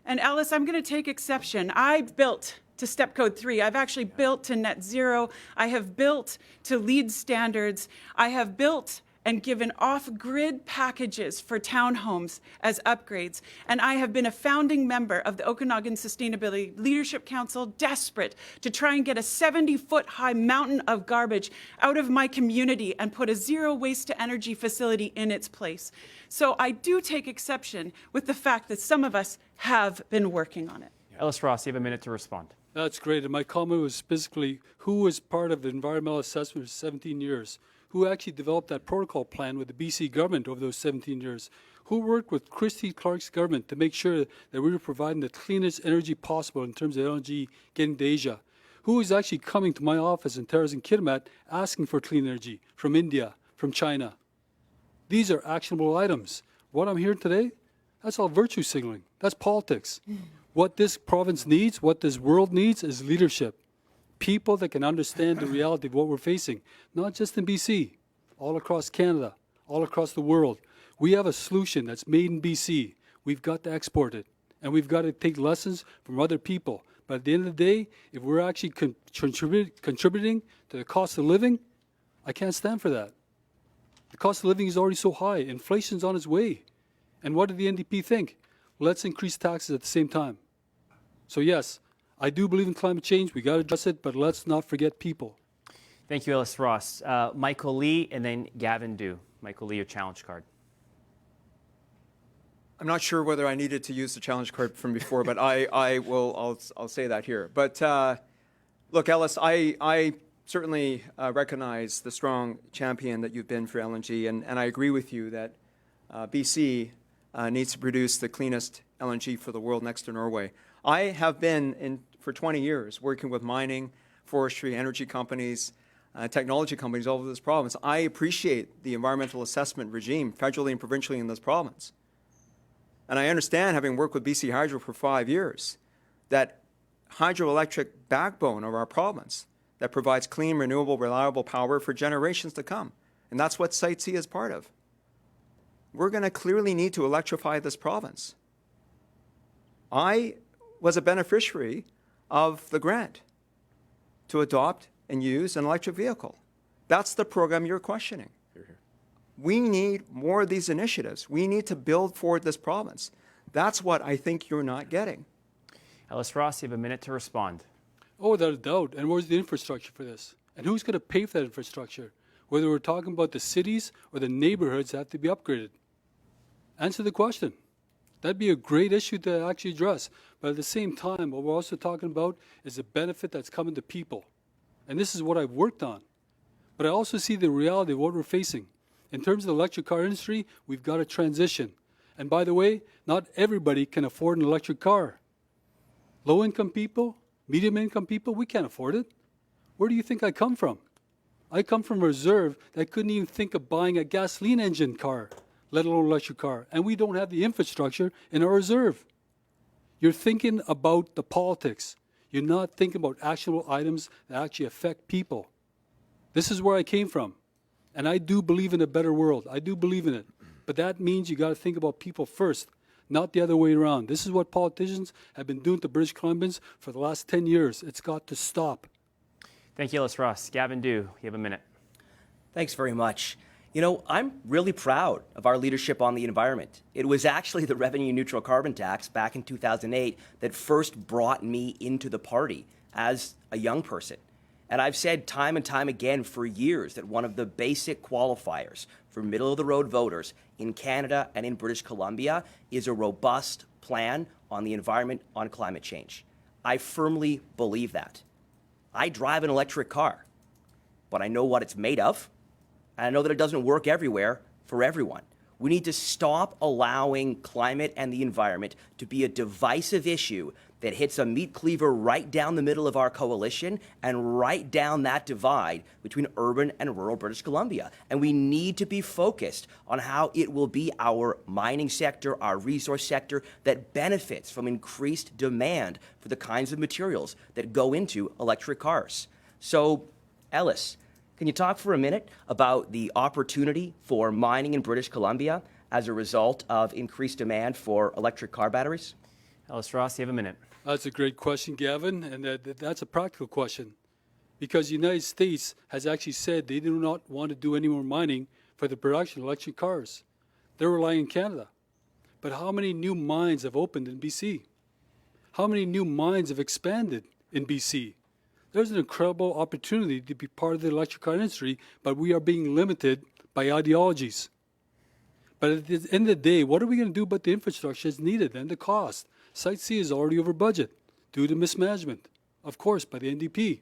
And Ellis, I'm going to take exception. I built to Step Code 3. I've actually built to net zero. I have built to LEED standards. I have built and given off-grid packages for townhomes as upgrades. And I have been a founding member of the Okanagan Sustainability Leadership Council, desperate to try and get a 70-foot-high mountain of garbage out of my community and put a zero waste-to-energy facility in its place. So I do take exception with the fact that some of us have been working on it. Ellis Ross, you have a minute to respond. That's great. And my comment was specifically who was part of the environmental assessment for 17 years, who actually developed that protocol plan with the BC government over those 17 years, who worked with Christy Clark's government to make sure that we were providing the cleanest energy possible in terms of LNG getting to Asia, who is actually coming to my office in Terrace and Kitimat asking for clean energy from India, from China. These are actionable items. What I'm hearing today, that's all virtue signaling. That's politics. What this province needs, what this world needs is leadership. People that can understand the reality of what we're facing, not just in BC, all across Canada, all across the world. We have a solution that's made in BC. We've got to export it, and we've got to take lessons from other people. But at the end of the day, if we're actually contributing to the cost of living, I can't stand for that. The cost of living is already so high. Inflation's on its way. And what did the NDP think? Let's increase taxes at the same time. So yes, I do believe in climate change. We got to address it, but let's not forget people. Thank you, Ellis Ross. Michael Lee and then Gavin Dew. Michael Lee, your challenge card. I'm not sure whether I needed to use the challenge card from before, but I'll say that here. But look, Ellis, I certainly recognize the strong champion that you've been for LNG, and I agree with you that BC needs to produce the cleanest LNG for the world next to Norway. I have been for 20 years working with mining, forestry, energy companies, technology companies all over this province. I appreciate the environmental assessment regime federally and provincially in this province. And I understand, having worked with BC Hydro for 5 years, that hydroelectric backbone of our province that provides clean, renewable, reliable power for generations to come. And that's what Site C is part of. We're going to clearly need to electrify this province. I was a beneficiary of the grant to adopt and use an electric vehicle. That's the program you're questioning. We need more of these initiatives. We need to build forward this province. That's what I think you're not getting. Ellis Ross, you have a minute to respond. Oh, without a doubt. And where's the infrastructure for this? And who's going to pay for that infrastructure? Whether we're talking about the cities or the neighborhoods that have to be upgraded. Answer the question. That'd be a great issue to actually address. But at the same time, what we're also talking about is the benefit that's coming to people. And this is what I've worked on. But I also see the reality of what we're facing. In terms of the electric car industry, we've got to transition. And by the way, not everybody can afford an electric car. Low-income people, medium-income people, we can't afford it. Where do you think I come from? I come from a reserve that couldn't even think of buying a gasoline engine car, let alone an electric car. And we don't have the infrastructure in our reserve. You're thinking about the politics. You're not thinking about actionable items that actually affect people. This is where I came from. And I do believe in a better world. I do believe in it. But that means you got to think about people first, not the other way around. This is what politicians have been doing to British Columbians for the last 10 years. It's got to stop. Thank you, Ellis Ross. Gavin Dew, you have a minute. Thanks very much. You know, I'm really proud of our leadership on the environment. It was actually the revenue neutral carbon tax back in 2008 that first brought me into the party as a young person. And I've said time and time again for years that one of the basic qualifiers for middle-of-the-road voters in Canada and in British Columbia is a robust plan on the environment, on climate change. I firmly believe that. I drive an electric car, but I know what it's made of, and I know that it doesn't work everywhere for everyone. We need to stop allowing climate and the environment to be a divisive issue that hits a meat cleaver right down the middle of our coalition and right down that divide between urban and rural British Columbia. And we need to be focused on how it will be our mining sector, our resource sector, that benefits from increased demand for the kinds of materials that go into electric cars. So, Ellis, can you talk for a minute about the opportunity for mining in British Columbia as a result of increased demand for electric car batteries? Ellis Ross, you have a minute. That's a great question, Gavin, and that's a practical question. Because the United States has actually said they do not want to do any more mining for the production of electric cars. They're relying on Canada. But how many new mines have opened in BC? How many new mines have expanded in BC? There's an incredible opportunity to be part of the electric car industry, but we are being limited by ideologies. But at the end of the day, what are we going to do about the infrastructure that's needed and the cost? Site C is already over budget due to mismanagement, of course, by the NDP.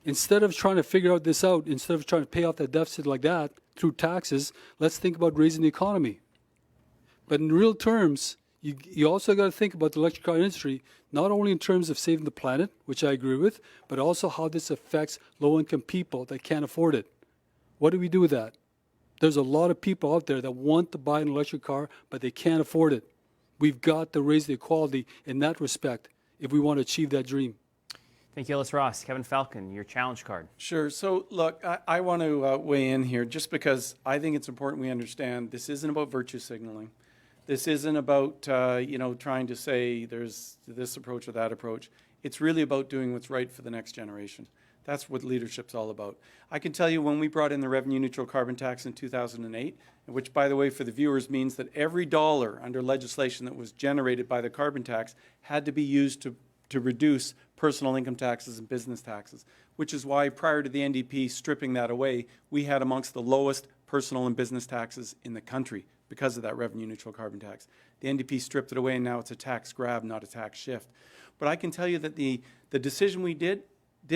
Instead of trying to figure out this out, instead of trying to pay off that deficit like that through taxes, let's think about raising the economy. But in real terms, you also got to think about the electric car industry, not only in terms of saving the planet, which I agree with, but also how this affects low-income people that can't afford it. What do we do with that? There's a lot of people out there that want to buy an electric car, but they can't afford it. We've got to raise the equality in that respect if we want to achieve that dream. Thank you, Ellis Ross. Kevin Falcon, your challenge card. Sure. So, look, I want to weigh in here just because I think it's important we understand this isn't about virtue signaling. This isn't about, trying to say there's this approach or that approach. It's really about doing what's right for the next generation. That's what leadership's all about. I can tell you when we brought in the revenue neutral carbon tax in 2008, which, by the way, for the viewers means that every dollar under legislation that was generated by the carbon tax had to be used to reduce personal income taxes and business taxes, which is why prior to the NDP stripping that away, we had amongst the lowest personal and business taxes in the country because of that revenue neutral carbon tax. The NDP stripped it away and now it's a tax grab, not a tax shift. But I can tell you that the decision we did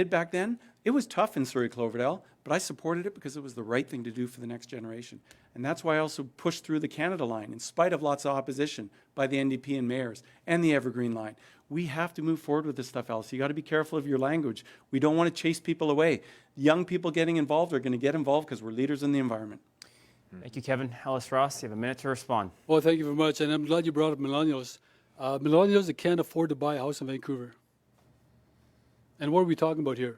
back then, it was tough in Surrey Cloverdale, but I supported it because it was the right thing to do for the next generation. And that's why I also pushed through the Canada line, in spite of lots of opposition by the NDP and mayors, and the Evergreen line. We have to move forward with this stuff, Alice. You got to be careful of your language. We don't want to chase people away. Young people getting involved are going to get involved because we're leaders in the environment. Thank you, Kevin. Ellis Ross, you have a minute to respond. Well, thank you very much, and I'm glad you brought up millennials. Millennials that can't afford to buy a house in Vancouver. And what are we talking about here?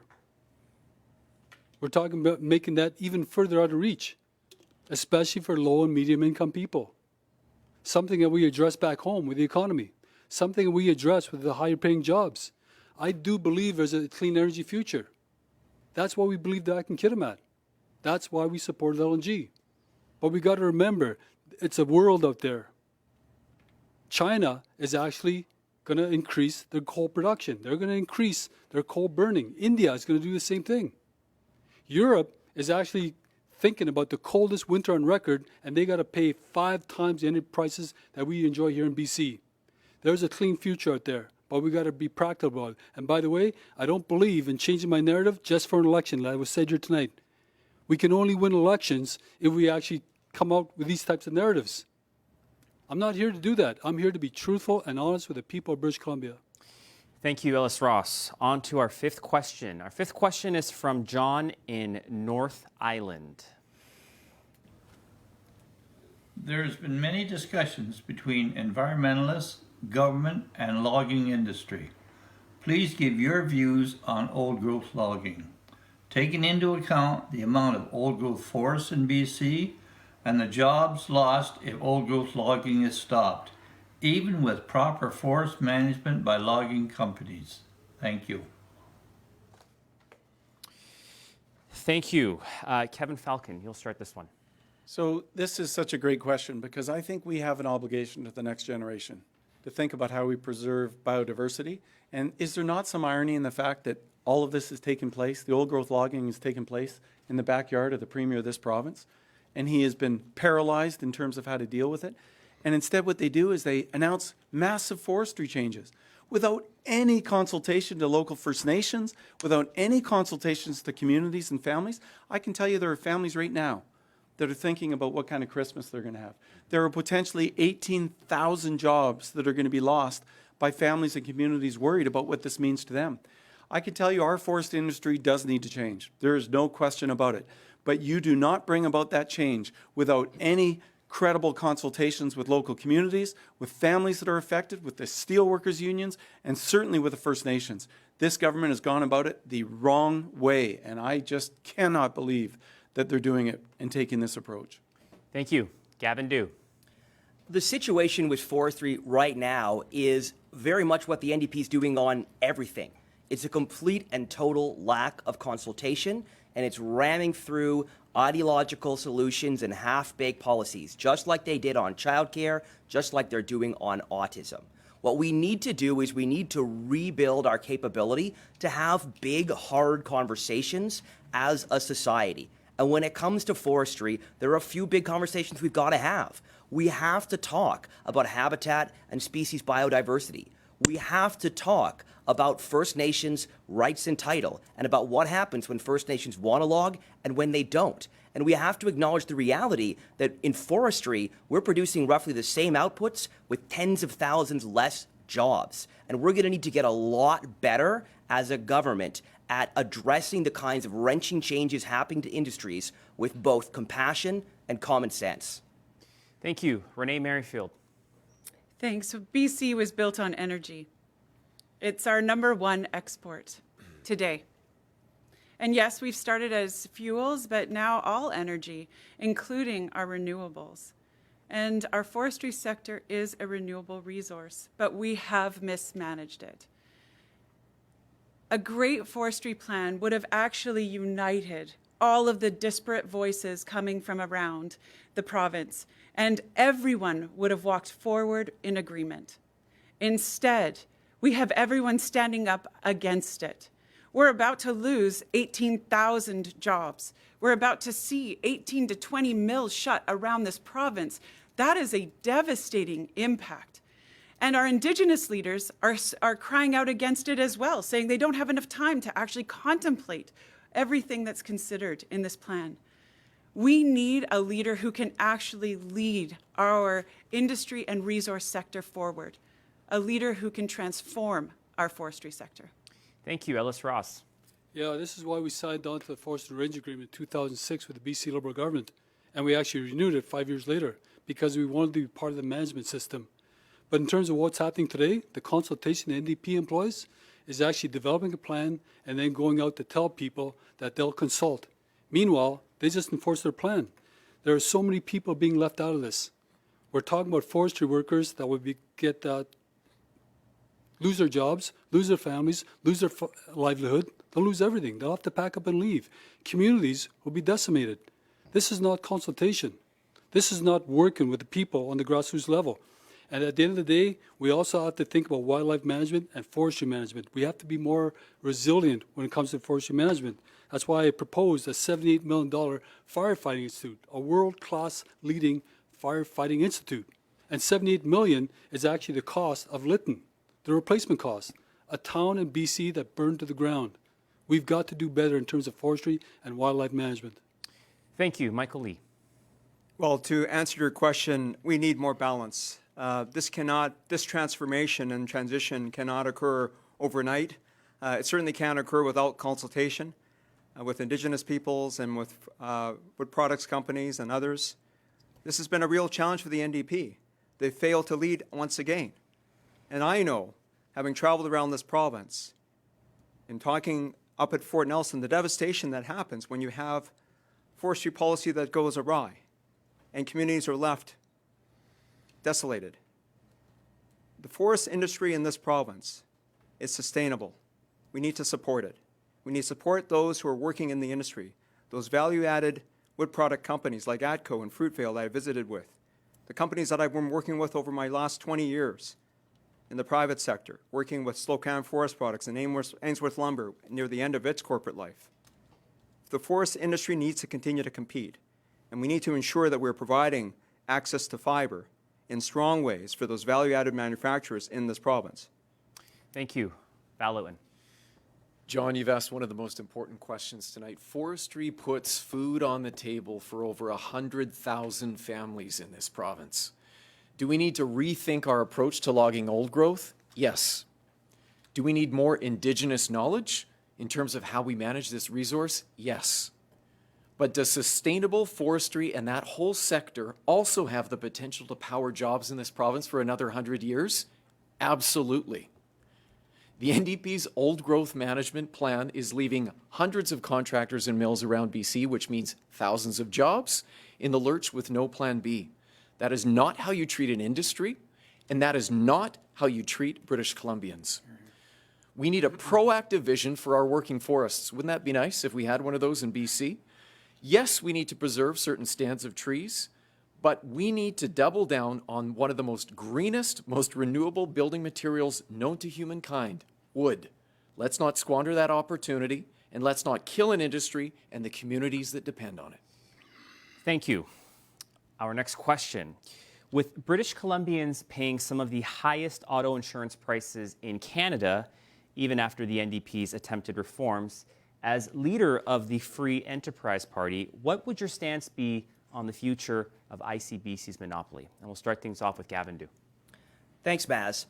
We're talking about making that even further out of reach, especially for low and medium income people. Something that we address back home with the economy. Something that we address with the higher paying jobs. I do believe there's a clean energy future. That's why we believe that in Kitimat. That's why we supported LNG. But we got to remember, it's a world out there. China is actually going to increase their coal production. They're going to increase their coal burning. India is going to do the same thing. Europe is actually thinking about the coldest winter on record, and they got to pay 5 times the energy prices that we enjoy here in BC. There's a clean future out there, but we got to be practical about it. And by the way, I don't believe in changing my narrative just for an election, like was said here tonight. We can only win elections if we actually come out with these types of narratives. I'm not here to do that. I'm here to be truthful and honest with the people of British Columbia. Thank you, Ellis Ross. On to our 5th question. Our 5th question is from John in North Island. There's been many discussions between environmentalists, government, and logging industry. Please give your views on old growth logging, taking into account the amount of old growth forests in BC and the jobs lost if old growth logging is stopped, even with proper forest management by logging companies. Thank you. Thank you. Kevin Falcon, you'll start this one. So this is such a great question because I think we have an obligation to the next generation to think about how we preserve biodiversity. And is there not some irony in the fact that all of this has taken place, the old growth logging has taken place in the backyard of the Premier of this province, and he has been paralyzed in terms of how to deal with it? And instead what they do is they announce massive forestry changes without any consultation to local First Nations, without any consultations to communities and families. I can tell you there are families right now that are thinking about what kind of Christmas they're going to have. There are potentially 18,000 jobs that are going to be lost by families and communities worried about what this means to them. I can tell you our forest industry does need to change. There is no question about it. But you do not bring about that change without any credible consultations with local communities, with families that are affected, with the steelworkers unions, and certainly with the First Nations. This government has gone about it the wrong way, and I just cannot believe that they're doing it and taking this approach. Thank you. Gavin Dew. The situation with forestry right now is very much what the NDP is doing on everything. It's a complete and total lack of consultation, and it's ramming through ideological solutions and half-baked policies, just like they did on childcare, just like they're doing on autism. What we need to do is we need to rebuild our capability to have big, hard conversations as a society. And when it comes to forestry, there are a few big conversations we've got to have. We have to talk about habitat and species biodiversity. We have to talk about First Nations rights and title and about what happens when First Nations want to log and when they don't. And we have to acknowledge the reality that in forestry, we're producing roughly the same outputs with tens of thousands less jobs. And we're going to need to get a lot better as a government at addressing the kinds of wrenching changes happening to industries with both compassion and common sense. Thank you. Renee Merrifield. Thanks. So BC was built on energy. It's our #1 export today. And yes, we've started as fuels, but now all energy, including our renewables. And our forestry sector is a renewable resource, but we have mismanaged it. A great forestry plan would have actually united all of the disparate voices coming from around the province, and everyone would have walked forward in agreement. Instead, we have everyone standing up against it. We're about to lose 18,000 jobs. We're about to see 18 to 20 mills shut around this province. That is a devastating impact. And our Indigenous leaders are crying out against it as well, saying they don't have enough time to actually contemplate everything that's considered in this plan. We need a leader who can actually lead our industry and resource sector forward, a leader who can transform our forestry sector. Thank you. Ellis Ross. Yeah, this is why we signed on to the Forest and Range Agreement in 2006 with the BC Liberal government, and we actually renewed it 5 years later because we wanted to be part of the management system. But in terms of what's happening today, the consultation the NDP employs is actually developing a plan and then going out to tell people that they'll consult. Meanwhile, they just enforce their plan. There are so many people being left out of this. We're talking about forestry workers that will lose their jobs, lose their families, lose their livelihood. They'll lose everything. They'll have to pack up and leave. Communities will be decimated. This is not consultation. This is not working with the people on the grassroots level. And at the end of the day, we also have to think about wildlife management and forestry management. We have to be more resilient when it comes to forestry management. That's why I proposed a $78 million firefighting institute, a world-class leading firefighting institute. And $78 million is actually the cost of Lytton, the replacement cost, a town in BC that burned to the ground. We've got to do better in terms of forestry and wildlife management. Thank you, Michael Lee. Well, to answer your question, we need more balance. This transformation and transition cannot occur overnight. It certainly can't occur without consultation with Indigenous peoples and with wood products companies and others. This has been a real challenge for the NDP. They failed to lead once again. And I know, having traveled around this province and talking up at Fort Nelson, the devastation that happens when you have forestry policy that goes awry and communities are left desolated. The forest industry in this province is sustainable. We need to support it. We need to support those who are working in the industry, those value-added wood product companies like ATCO and Fruitvale that I visited with, the companies that I've been working with over my last 20 years in the private sector, working with Slocan Forest Products and Ainsworth Lumber near the end of its corporate life. The forest industry needs to continue to compete, and we need to ensure that we're providing access to fiber in strong ways for those value-added manufacturers in this province. Thank you. Val Litwin. John, you've asked one of the most important questions tonight. Forestry puts food on the table for over 100,000 families in this province. Do we need to rethink our approach to logging old growth? Yes. Do we need more Indigenous knowledge in terms of how we manage this resource? Yes. But does sustainable forestry and that whole sector also have the potential to power jobs in this province for another 100 years? Absolutely. The NDP's old growth management plan is leaving hundreds of contractors and mills around BC, which means thousands of jobs, in the lurch with no plan B. That is not how you treat an industry, and that is not how you treat British Columbians. We need a proactive vision for our working forests. Wouldn't that be nice if we had one of those in BC? Yes, we need to preserve certain stands of trees, but we need to double down on one of the most greenest, most renewable building materials known to humankind, wood. Let's not squander that opportunity, and let's not kill an industry and the communities that depend on it. Thank you. Our next question. With British Columbians paying some of the highest auto insurance prices in Canada, even after the NDP's attempted reforms, as leader of the Free Enterprise Party, what would your stance be on the future of ICBC's monopoly? And we'll start things off with Gavin Dew. Thanks, Maz.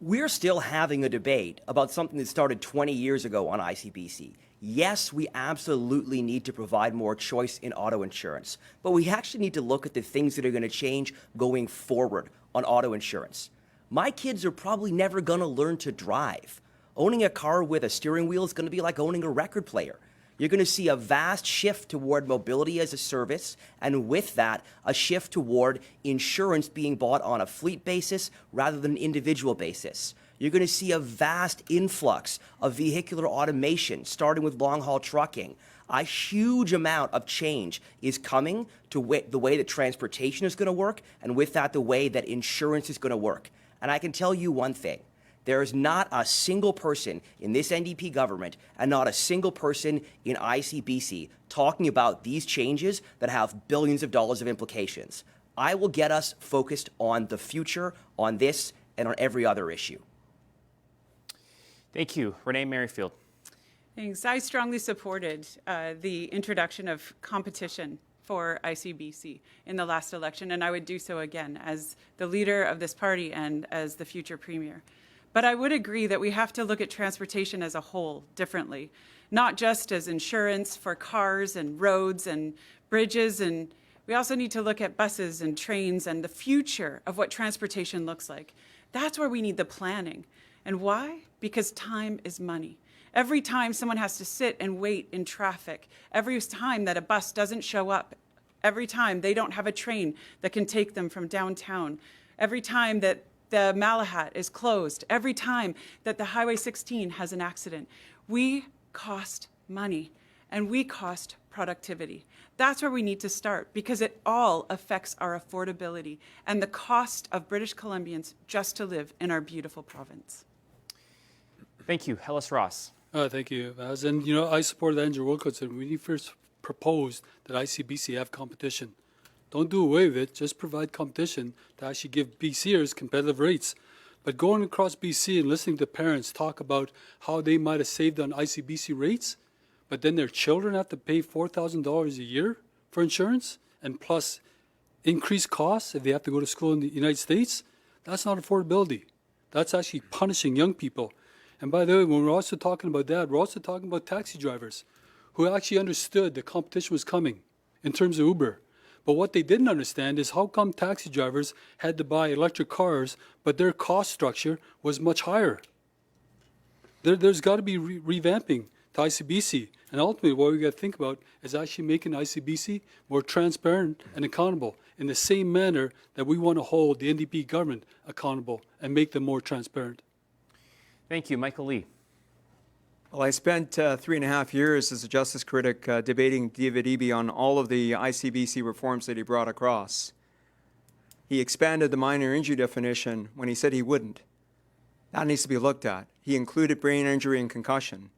We're still having a debate about something that started 20 years ago on ICBC. Yes, we absolutely need to provide more choice in auto insurance, but we actually need to look at the things that are going to change going forward on auto insurance. My kids are probably never going to learn to drive. Owning a car with a steering wheel is going to be like owning a record player. You're going to see a vast shift toward mobility as a service, and with that, a shift toward insurance being bought on a fleet basis rather than an individual basis. You're going to see a vast influx of vehicular automation, starting with long-haul trucking. A huge amount of change is coming to the way that transportation is going to work, and with that, the way that insurance is going to work. And I can tell you one thing. There is not a single person in this NDP government and not a single person in ICBC talking about these changes that have billions of dollars of implications. I will get us focused on the future, on this, and on every other issue. Thank you. Renee Merrifield. Thanks. I strongly supported the introduction of competition for ICBC in the last election, and I would do so again as the leader of this party and as the future premier. But I would agree that we have to look at transportation as a whole differently, not just as insurance for cars and roads and bridges, and we also need to look at buses and trains and the future of what transportation looks like. That's where we need the planning. And why? Because time is money. Every time someone has to sit and wait in traffic, every time that a bus doesn't show up, every time they don't have a train that can take them from downtown, every time that the Malahat is closed, every time that the Highway 16 has an accident, we cost money. and we cost productivity. That's where we need to start because it all affects our affordability and the cost of British Columbians just to live in our beautiful province. Thank you. Ellis Ross. Thank you, Vaz. And, I supported Andrew Wilkinson when he first proposed that ICBC have competition. Don't do away with it, just provide competition to actually give BCers competitive rates. But going across BC and listening to parents talk about how they might have saved on ICBC rates, but then their children have to pay $4,000 a year for insurance, and plus increased costs if they have to go to school in the United States, that's not affordability. That's actually punishing young people. And by the way, when we're also talking about that, we're also talking about taxi drivers who actually understood the competition was coming in terms of Uber. But what they didn't understand is how come taxi drivers had to buy electric cars, but their cost structure was much higher. There's got to be revamping to ICBC. And ultimately, what we got to think about is actually making ICBC more transparent and accountable in the same manner that we want to hold the NDP government accountable and make them more transparent. Thank you. Michael Lee. Well, I spent 3.5 years as a justice critic debating David Eby on all of the ICBC reforms that he brought across. He expanded the minor injury definition when he said he wouldn't. That needs to be looked at. He included brain injury and concussion.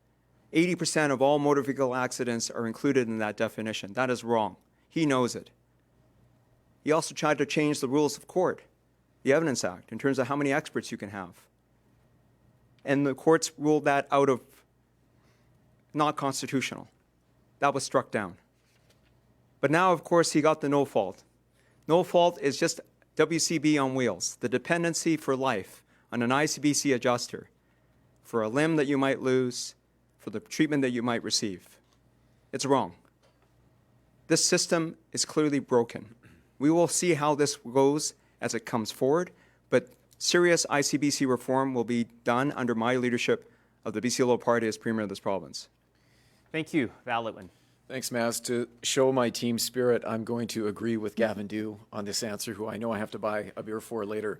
80% of all motor vehicle accidents are included in that definition. That is wrong. He knows it. He also tried to change the rules of court, the Evidence Act, in terms of how many experts you can have. And the courts ruled that out of not constitutional. That was struck down. But now, of course, he got the no fault. No fault is just WCB on wheels, the dependency for life on an ICBC adjuster for a limb that you might lose, for the treatment that you might receive. It's wrong. This system is clearly broken. We will see how this goes as it comes forward, but serious ICBC reform will be done under my leadership of the BC Liberal Party as Premier of this province. Thank you. Val Litwin. Thanks, Maz. To show my team spirit, I'm going to agree with Gavin Dew on this answer, who I know I have to buy a beer for later.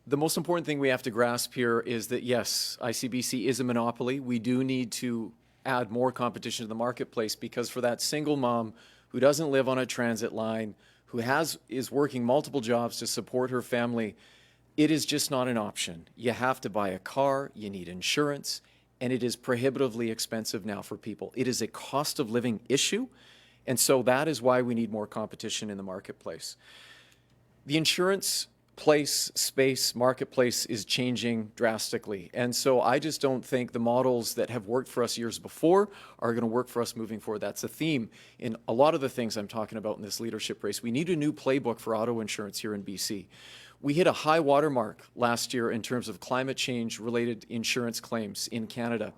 The most important thing we have to grasp here is that, yes, ICBC is a monopoly. We do need to add more competition to the marketplace because for that single mom who doesn't live on a transit line, who is working multiple jobs to support her family, it is just not an option. You have to buy a car, you need insurance, and it is prohibitively expensive now for people. It is a cost of living issue, and so that is why we need more competition in the marketplace. The insurance marketplace is changing drastically, and so I just don't think the models that have worked for us years before are going to work for us moving forward. That's a theme in a lot of the things I'm talking about in this leadership race. We need a new playbook for auto insurance here in BC. We hit a high watermark last year in terms of climate change-related insurance claims in Canada.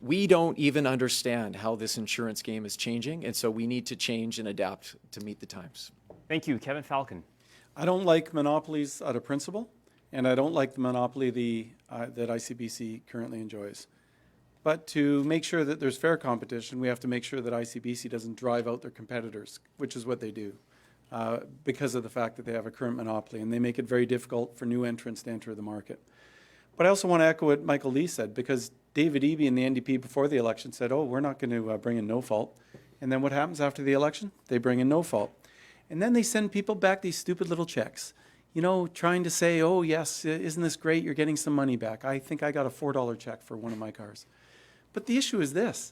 We don't even understand how this insurance game is changing, and so we need to change and adapt to meet the times. Thank you. Kevin Falcon. I don't like monopolies out of principle, and I don't like the monopoly that ICBC currently enjoys. But to make sure that there's fair competition, we have to make sure that ICBC doesn't drive out their competitors, which is what they do. Because of the fact that they have a current monopoly, and they make it very difficult for new entrants to enter the market. But I also want to echo what Michael Lee said, because David Eby and the NDP before the election said, oh, we're not going to bring in no fault. And then what happens after the election? They bring in no fault. And then they send people back these stupid little checks, trying to say, oh, yes, isn't this great? You're getting some money back. I think I got a $4 check for one of my cars. But the issue is this.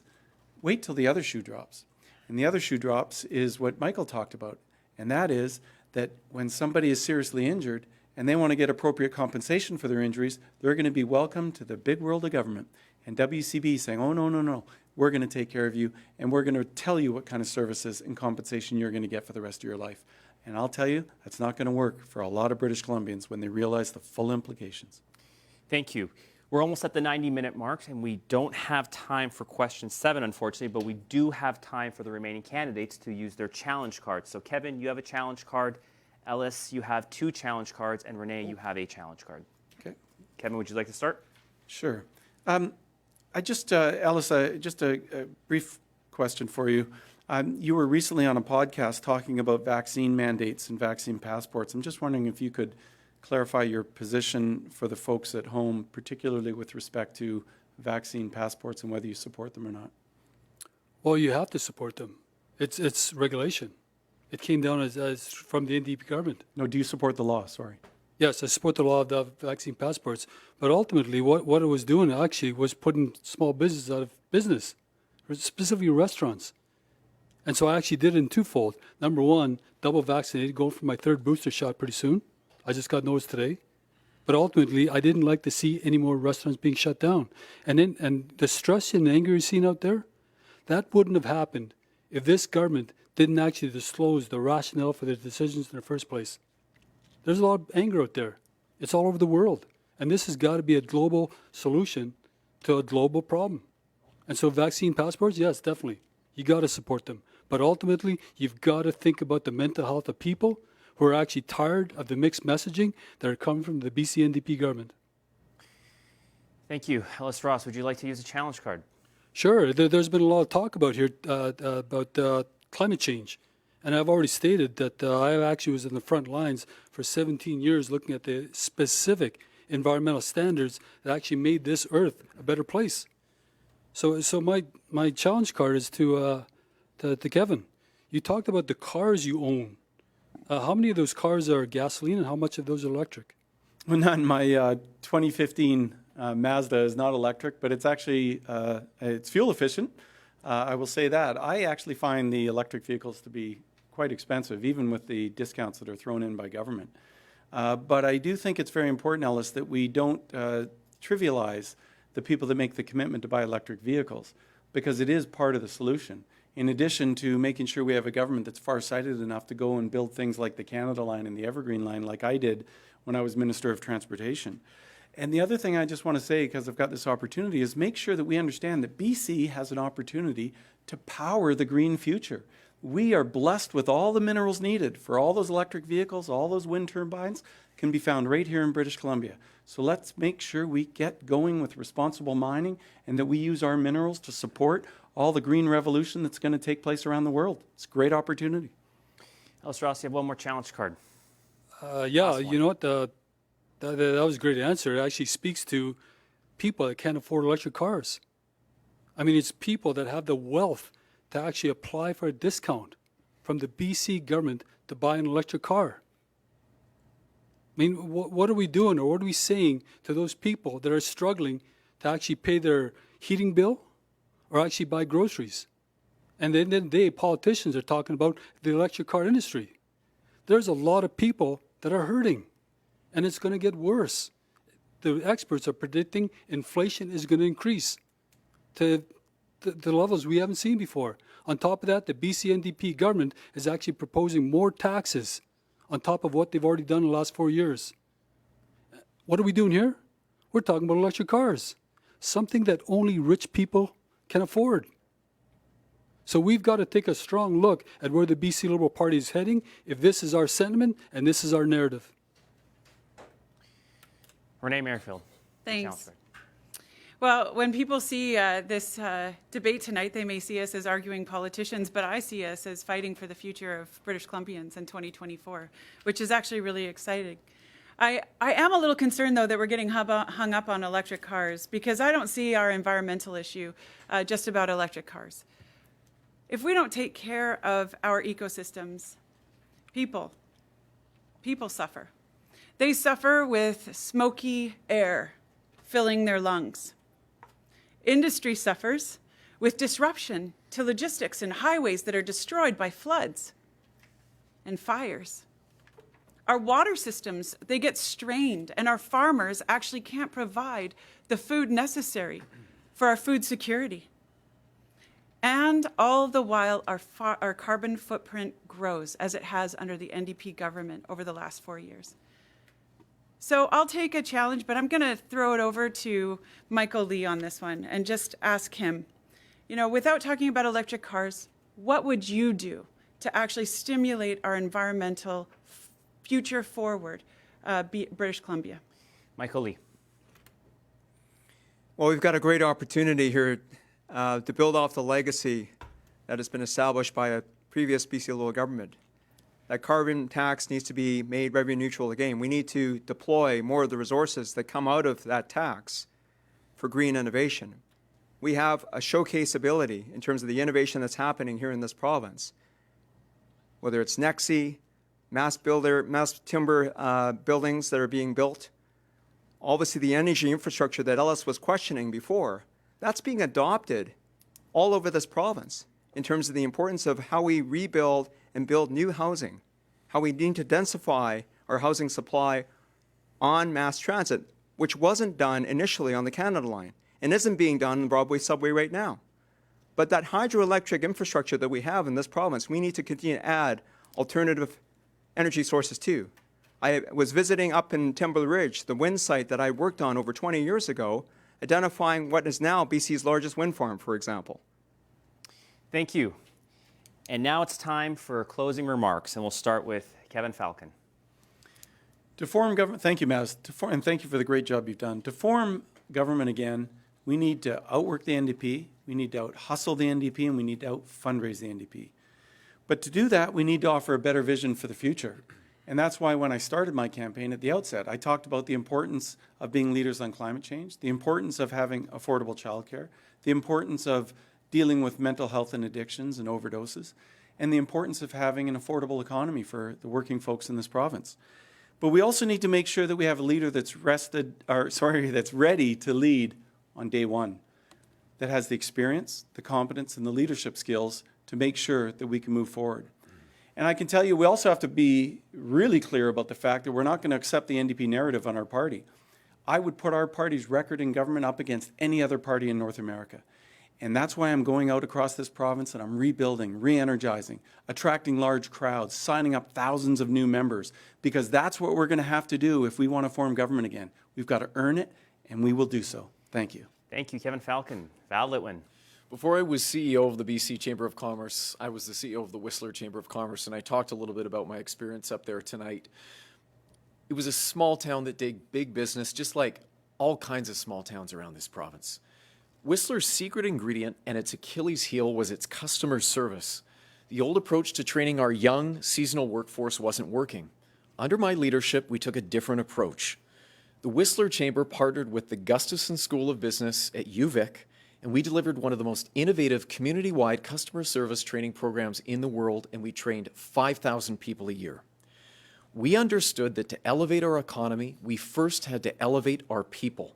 Wait till the other shoe drops. And the other shoe drops is what Michael talked about. And that is that when somebody is seriously injured and they want to get appropriate compensation for their injuries, they're going to be welcomed to the big world of government. And WCB saying, oh, no, we're going to take care of you, and we're going to tell you what kind of services and compensation you're going to get for the rest of your life. And I'll tell you, that's not going to work for a lot of British Columbians when they realize the full implications. Thank you. We're almost at the 90-minute mark, and we don't have time for question 7, unfortunately, but we do have time for the remaining candidates to use their challenge cards. So, Kevin, you have a challenge card. Ellis, you have 2 challenge cards. And Renee, you have a challenge card. Okay. Kevin, would you like to start? Sure. Ellis, just a brief question for you. You were recently on a podcast talking about vaccine mandates and vaccine passports. I'm just wondering if you could clarify your position for the folks at home, particularly with respect to vaccine passports and whether you support them or not. Well, you have to support them. It's regulation. It came down as from the NDP government. No, do you support the law? Sorry. Yes, I support the law of the vaccine passports, but ultimately what it was doing actually was putting small businesses out of business, specifically restaurants. And so I actually did it in twofold. Number one, double vaccinated, going for my third booster shot pretty soon. I just got notice today. But ultimately, I didn't like to see any more restaurants being shut down. And the stress and anger you're seeing out there, that wouldn't have happened if this government didn't actually disclose the rationale for their decisions in the first place. There's a lot of anger out there. It's all over the world. And this has got to be a global solution to a global problem. And so vaccine passports, yes, definitely. You got to support them. But ultimately, you've got to think about the mental health of people who are actually tired of the mixed messaging that are coming from the BC NDP government. Thank you. Ellis Ross, would you like to use a challenge card? Sure. There's been a lot of talk about here about climate change. And I've already stated that I actually was in the front lines for 17 years looking at the specific environmental standards that actually made this earth a better place. So my challenge card is to Kevin. You talked about the cars you own. How many of those cars are gasoline and how much of those are electric? Well, none. My 2015 Mazda is not electric, but it's actually it's fuel efficient. I will say that. I actually find the electric vehicles to be quite expensive, even with the discounts that are thrown in by government. But I do think it's very important, Ellis, that we don't trivialize the people that make the commitment to buy electric vehicles, because it is part of the solution. In addition to making sure we have a government that's far-sighted enough to go and build things like the Canada Line and the Evergreen Line, like I did when I was Minister of Transportation. And the other thing I just want to say, because I've got this opportunity, is make sure that we understand that BC has an opportunity to power the green future. We are blessed with all the minerals needed for all those electric vehicles, all those wind turbines can be found right here in British Columbia. So let's make sure we get going with responsible mining and that we use our minerals to support all the green revolution that's going to take place around the world. It's a great opportunity. Ellis Ross, you have one more challenge card. Yeah, you know what? That was a great answer. It actually speaks to people that can't afford electric cars. I mean, it's people that have the wealth to actually apply for a discount from the BC government to buy an electric car. I mean, what are we doing, or what are we saying to those people that are struggling to actually pay their heating bill or actually buy groceries? And then the politicians are talking about the electric car industry. There's a lot of people that are hurting, and it's going to get worse. The experts are predicting inflation is going to increase to the levels we haven't seen before. On top of that, the BC NDP government is actually proposing more taxes on top of what they've already done in the last 4 years. What are we doing here? We're talking about electric cars, something that only rich people can afford. So we've got to take a strong look at where the BC Liberal Party is heading if this is our sentiment and this is our narrative. Renee Merrifield. Thanks. Well, when people see this debate tonight, they may see us as arguing politicians, but I see us as fighting for the future of British Columbians in 2024, which is actually really exciting. I am a little concerned, though, that we're getting hung up on electric cars, because I don't see our environmental issue just about electric cars. If we don't take care of our ecosystems, people suffer. They suffer with smoky air filling their lungs. Industry suffers with disruption to logistics and highways that are destroyed by floods and fires. Our water systems, they get strained, and our farmers actually can't provide the food necessary for our food security. And all the while, our carbon footprint grows, as it has under the NDP government over the last 4 years. So I'll take a challenge, but I'm going to throw it over to Michael Lee on this one and just ask him, you know, without talking about electric cars, what would you do to actually stimulate our environmental future forward, British Columbia? Michael Lee. Well, we've got a great opportunity here to build off the legacy that has been established by a previous BC Liberal government. That carbon tax needs to be made revenue neutral again. We need to deploy more of the resources that come out of that tax for green innovation. we have a showcase ability in terms of the innovation that's happening here in this province. Whether it's Nexi, mass timber buildings that are being built, obviously the energy infrastructure that Ellis was questioning before, that's being adopted all over this province in terms of the importance of how we rebuild and build new housing, how we need to densify our housing supply on mass transit, which wasn't done initially on the Canada Line and isn't being done on the Broadway subway right now. But that hydroelectric infrastructure that we have in this province, we need to continue to add alternative energy sources to. I was visiting up in Timber Ridge, the wind site that I worked on over 20 years ago, identifying what is now BC's largest wind farm, for example. Thank you. And now it's time for closing remarks, and we'll start with Kevin Falcon. To form government, thank you, Maz, and thank you for the great job you've done. To form government again, we need to outwork the NDP, we need to out-hustle the NDP, and we need to out-fundraise the NDP. But to do that, we need to offer a better vision for the future. And that's why when I started my campaign at the outset, I talked about the importance of being leaders on climate change, the importance of having affordable childcare, the importance of dealing with mental health and addictions and overdoses, and the importance of having an affordable economy for the working folks in this province. But we also need to make sure that we have a leader that's ready to lead on day one, that has the experience, the competence, and the leadership skills to make sure that we can move forward. And I can tell you, we also have to be really clear about the fact that we're not going to accept the NDP narrative on our party. I would put our party's record in government up against any other party in North America. And that's why I'm going out across this province and I'm rebuilding, re-energizing, attracting large crowds, signing up thousands of new members, because that's what we're going to have to do if we want to form government again. We've got to earn it, and we will do so. Thank you. Thank you, Kevin Falcon. Val Litwin. Before I was CEO of the BC Chamber of Commerce, I was the CEO of the Whistler Chamber of Commerce, and I talked a little bit about my experience up there tonight. It was a small town that did big business, just like all kinds of small towns around this province. Whistler's secret ingredient and its Achilles heel was its customer service. The old approach to training our young, seasonal workforce wasn't working. Under my leadership, we took a different approach. The Whistler Chamber partnered with the Gustafson School of Business at UVic, and we delivered one of the most innovative community-wide customer service training programs in the world, and we trained 5,000 people a year. We understood that to elevate our economy, we first had to elevate our people.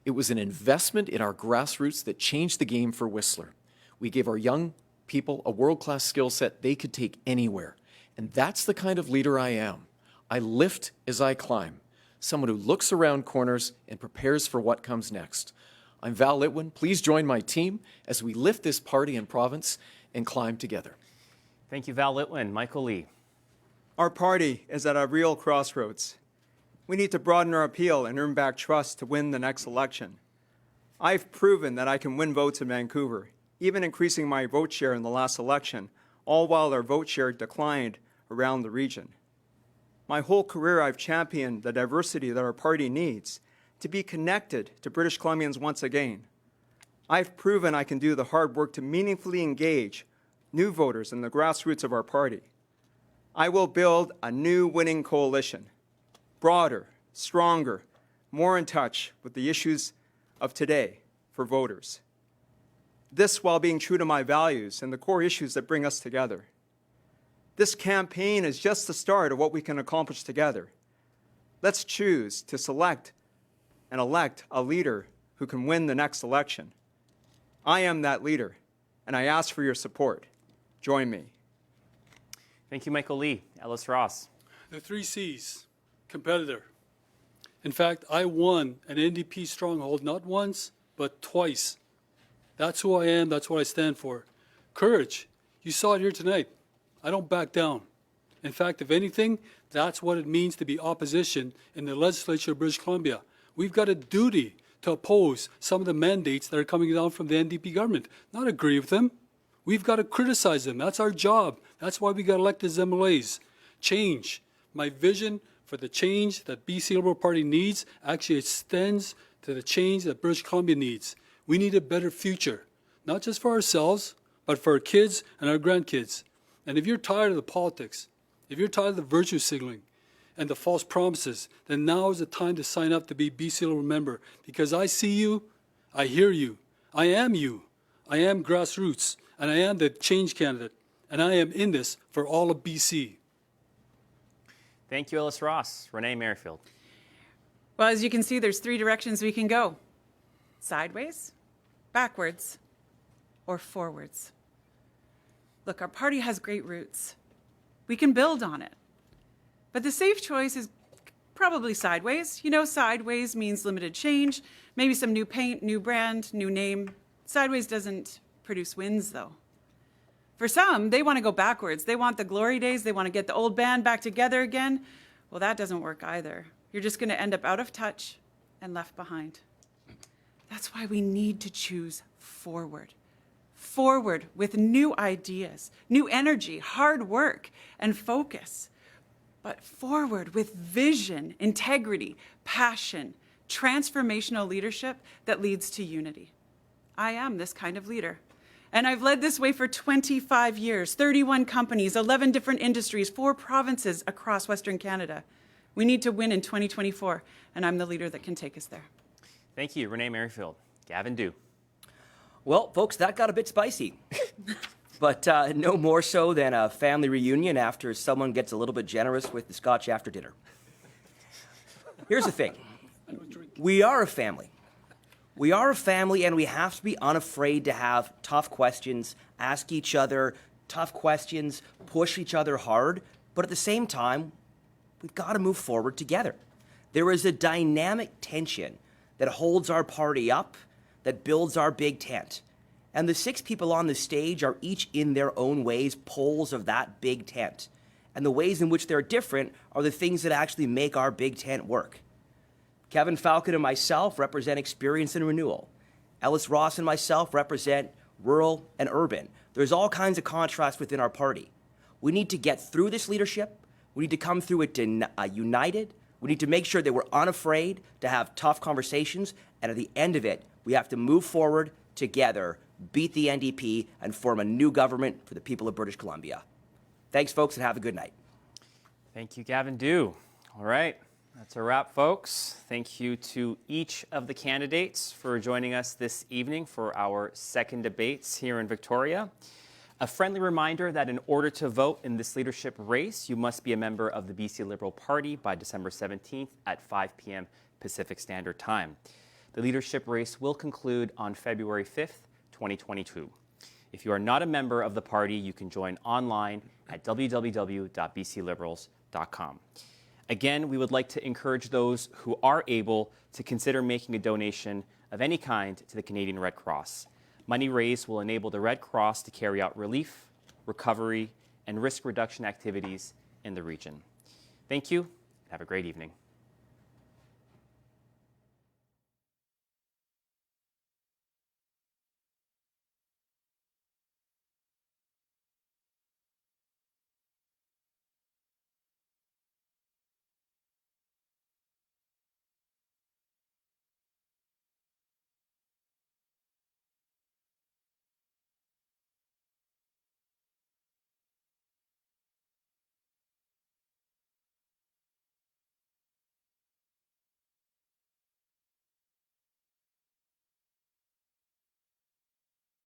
It was an investment in our grassroots that changed the game for Whistler. We gave our young people a world-class skill set they could take anywhere. And that's the kind of leader I am. I lift as I climb, someone who looks around corners and prepares for what comes next. I'm Val Litwin. Please join my team as we lift this party and province and climb together. Thank you, Val Litwin. Michael Lee. Our party is at a real crossroads. We need to broaden our appeal and earn back trust to win the next election. I've proven that I can win votes in Vancouver, even increasing my vote share in the last election, all while our vote share declined around the region. My whole career, I've championed the diversity that our party needs to be connected to British Columbians once again. I've proven I can do the hard work to meaningfully engage new voters in the grassroots of our party. I will build a new winning coalition, broader, stronger, more in touch with the issues of today for voters. This while being true to my values and the core issues that bring us together. This campaign is just the start of what we can accomplish together. Let's choose to select and elect a leader who can win the next election. I am that leader, and I ask for your support. Join me. Thank you, Michael Lee. Ellis Ross. The 3 C's. Competitor. In fact, I won an NDP stronghold not once, but twice. That's who I am. That's what I stand for. Courage. You saw it here tonight. I don't back down. In fact, if anything, that's what it means to be opposition in the legislature of British Columbia. We've got a duty to oppose some of the mandates that are coming down from the NDP government, not agree with them. We've got to criticize them. That's our job. That's why we got elected as MLAs. Change. My vision for the change that BC Liberal Party needs actually extends to the change that British Columbia needs. We need a better future, not just for ourselves, but for our kids and our grandkids. And if you're tired of the politics, if you're tired of the virtue signaling and the false promises, then now is the time to sign up to be BC Liberal member, because I see you, I hear you, I am you. I am grassroots, and I am the change candidate, and I am in this for all of BC. Thank you, Ellis Ross. Renee Merrifield. Well, as you can see, there's three directions we can go: sideways, backwards, or forwards. Look, our party has great roots. We can build on it. But the safe choice is probably sideways. You know, sideways means limited change, maybe some new paint, new brand, new name. Sideways doesn't produce wins, though. For some, they want to go backwards. They want the glory days. They want to get the old band back together again. Well, that doesn't work either. You're just going to end up out of touch and left behind. That's why we need to choose forward. Forward with new ideas, new energy, hard work, and focus. But forward with vision, integrity, passion, transformational leadership that leads to unity. I am this kind of leader. And I've led this way for 25 years, 31 companies, 11 different industries, 4 provinces across Western Canada. We need to win in 2024, and I'm the leader that can take us there. Thank you, Renee Merrifield. Gavin Dew. Well, folks, that got a bit spicy. But no more so than a family reunion after someone gets a little bit generous with the scotch after dinner. Here's the thing. We are a family. We are a family, and we have to be unafraid to have tough questions, ask each other tough questions, push each other hard, but at the same time, we've got to move forward together. There is a dynamic tension that holds our party up, that builds our big tent. And the 6 people on the stage are each in their own ways poles of that big tent. And the ways in which they're different are the things that actually make our big tent work. Kevin Falcon and myself represent experience and renewal. Ellis Ross and myself represent rural and urban. There's all kinds of contrast within our party. We need to get through this leadership. We need to come through it united. We need to make sure that we're unafraid to have tough conversations. And at the end of it, we have to move forward together, beat the NDP, and form a new government for the people of British Columbia. Thanks, folks, and have a good night. Thank you, Gavin Dew. All right, that's a wrap, folks. Thank you to each of the candidates for joining us this evening for our second debates here in Victoria. A friendly reminder that in order to vote in this leadership race, you must be a member of the BC Liberal Party by December 17th at 5 p.m. Pacific Standard Time. The leadership race will conclude on February 5th, 2022. If you are not a member of the party, you can join online at www.bcliberals.com. Again, we would like to encourage those who are able to consider making a donation of any kind to the Canadian Red Cross. Money raised will enable the Red Cross to carry out relief, recovery, and risk reduction activities in the region. Thank you, and have a great evening.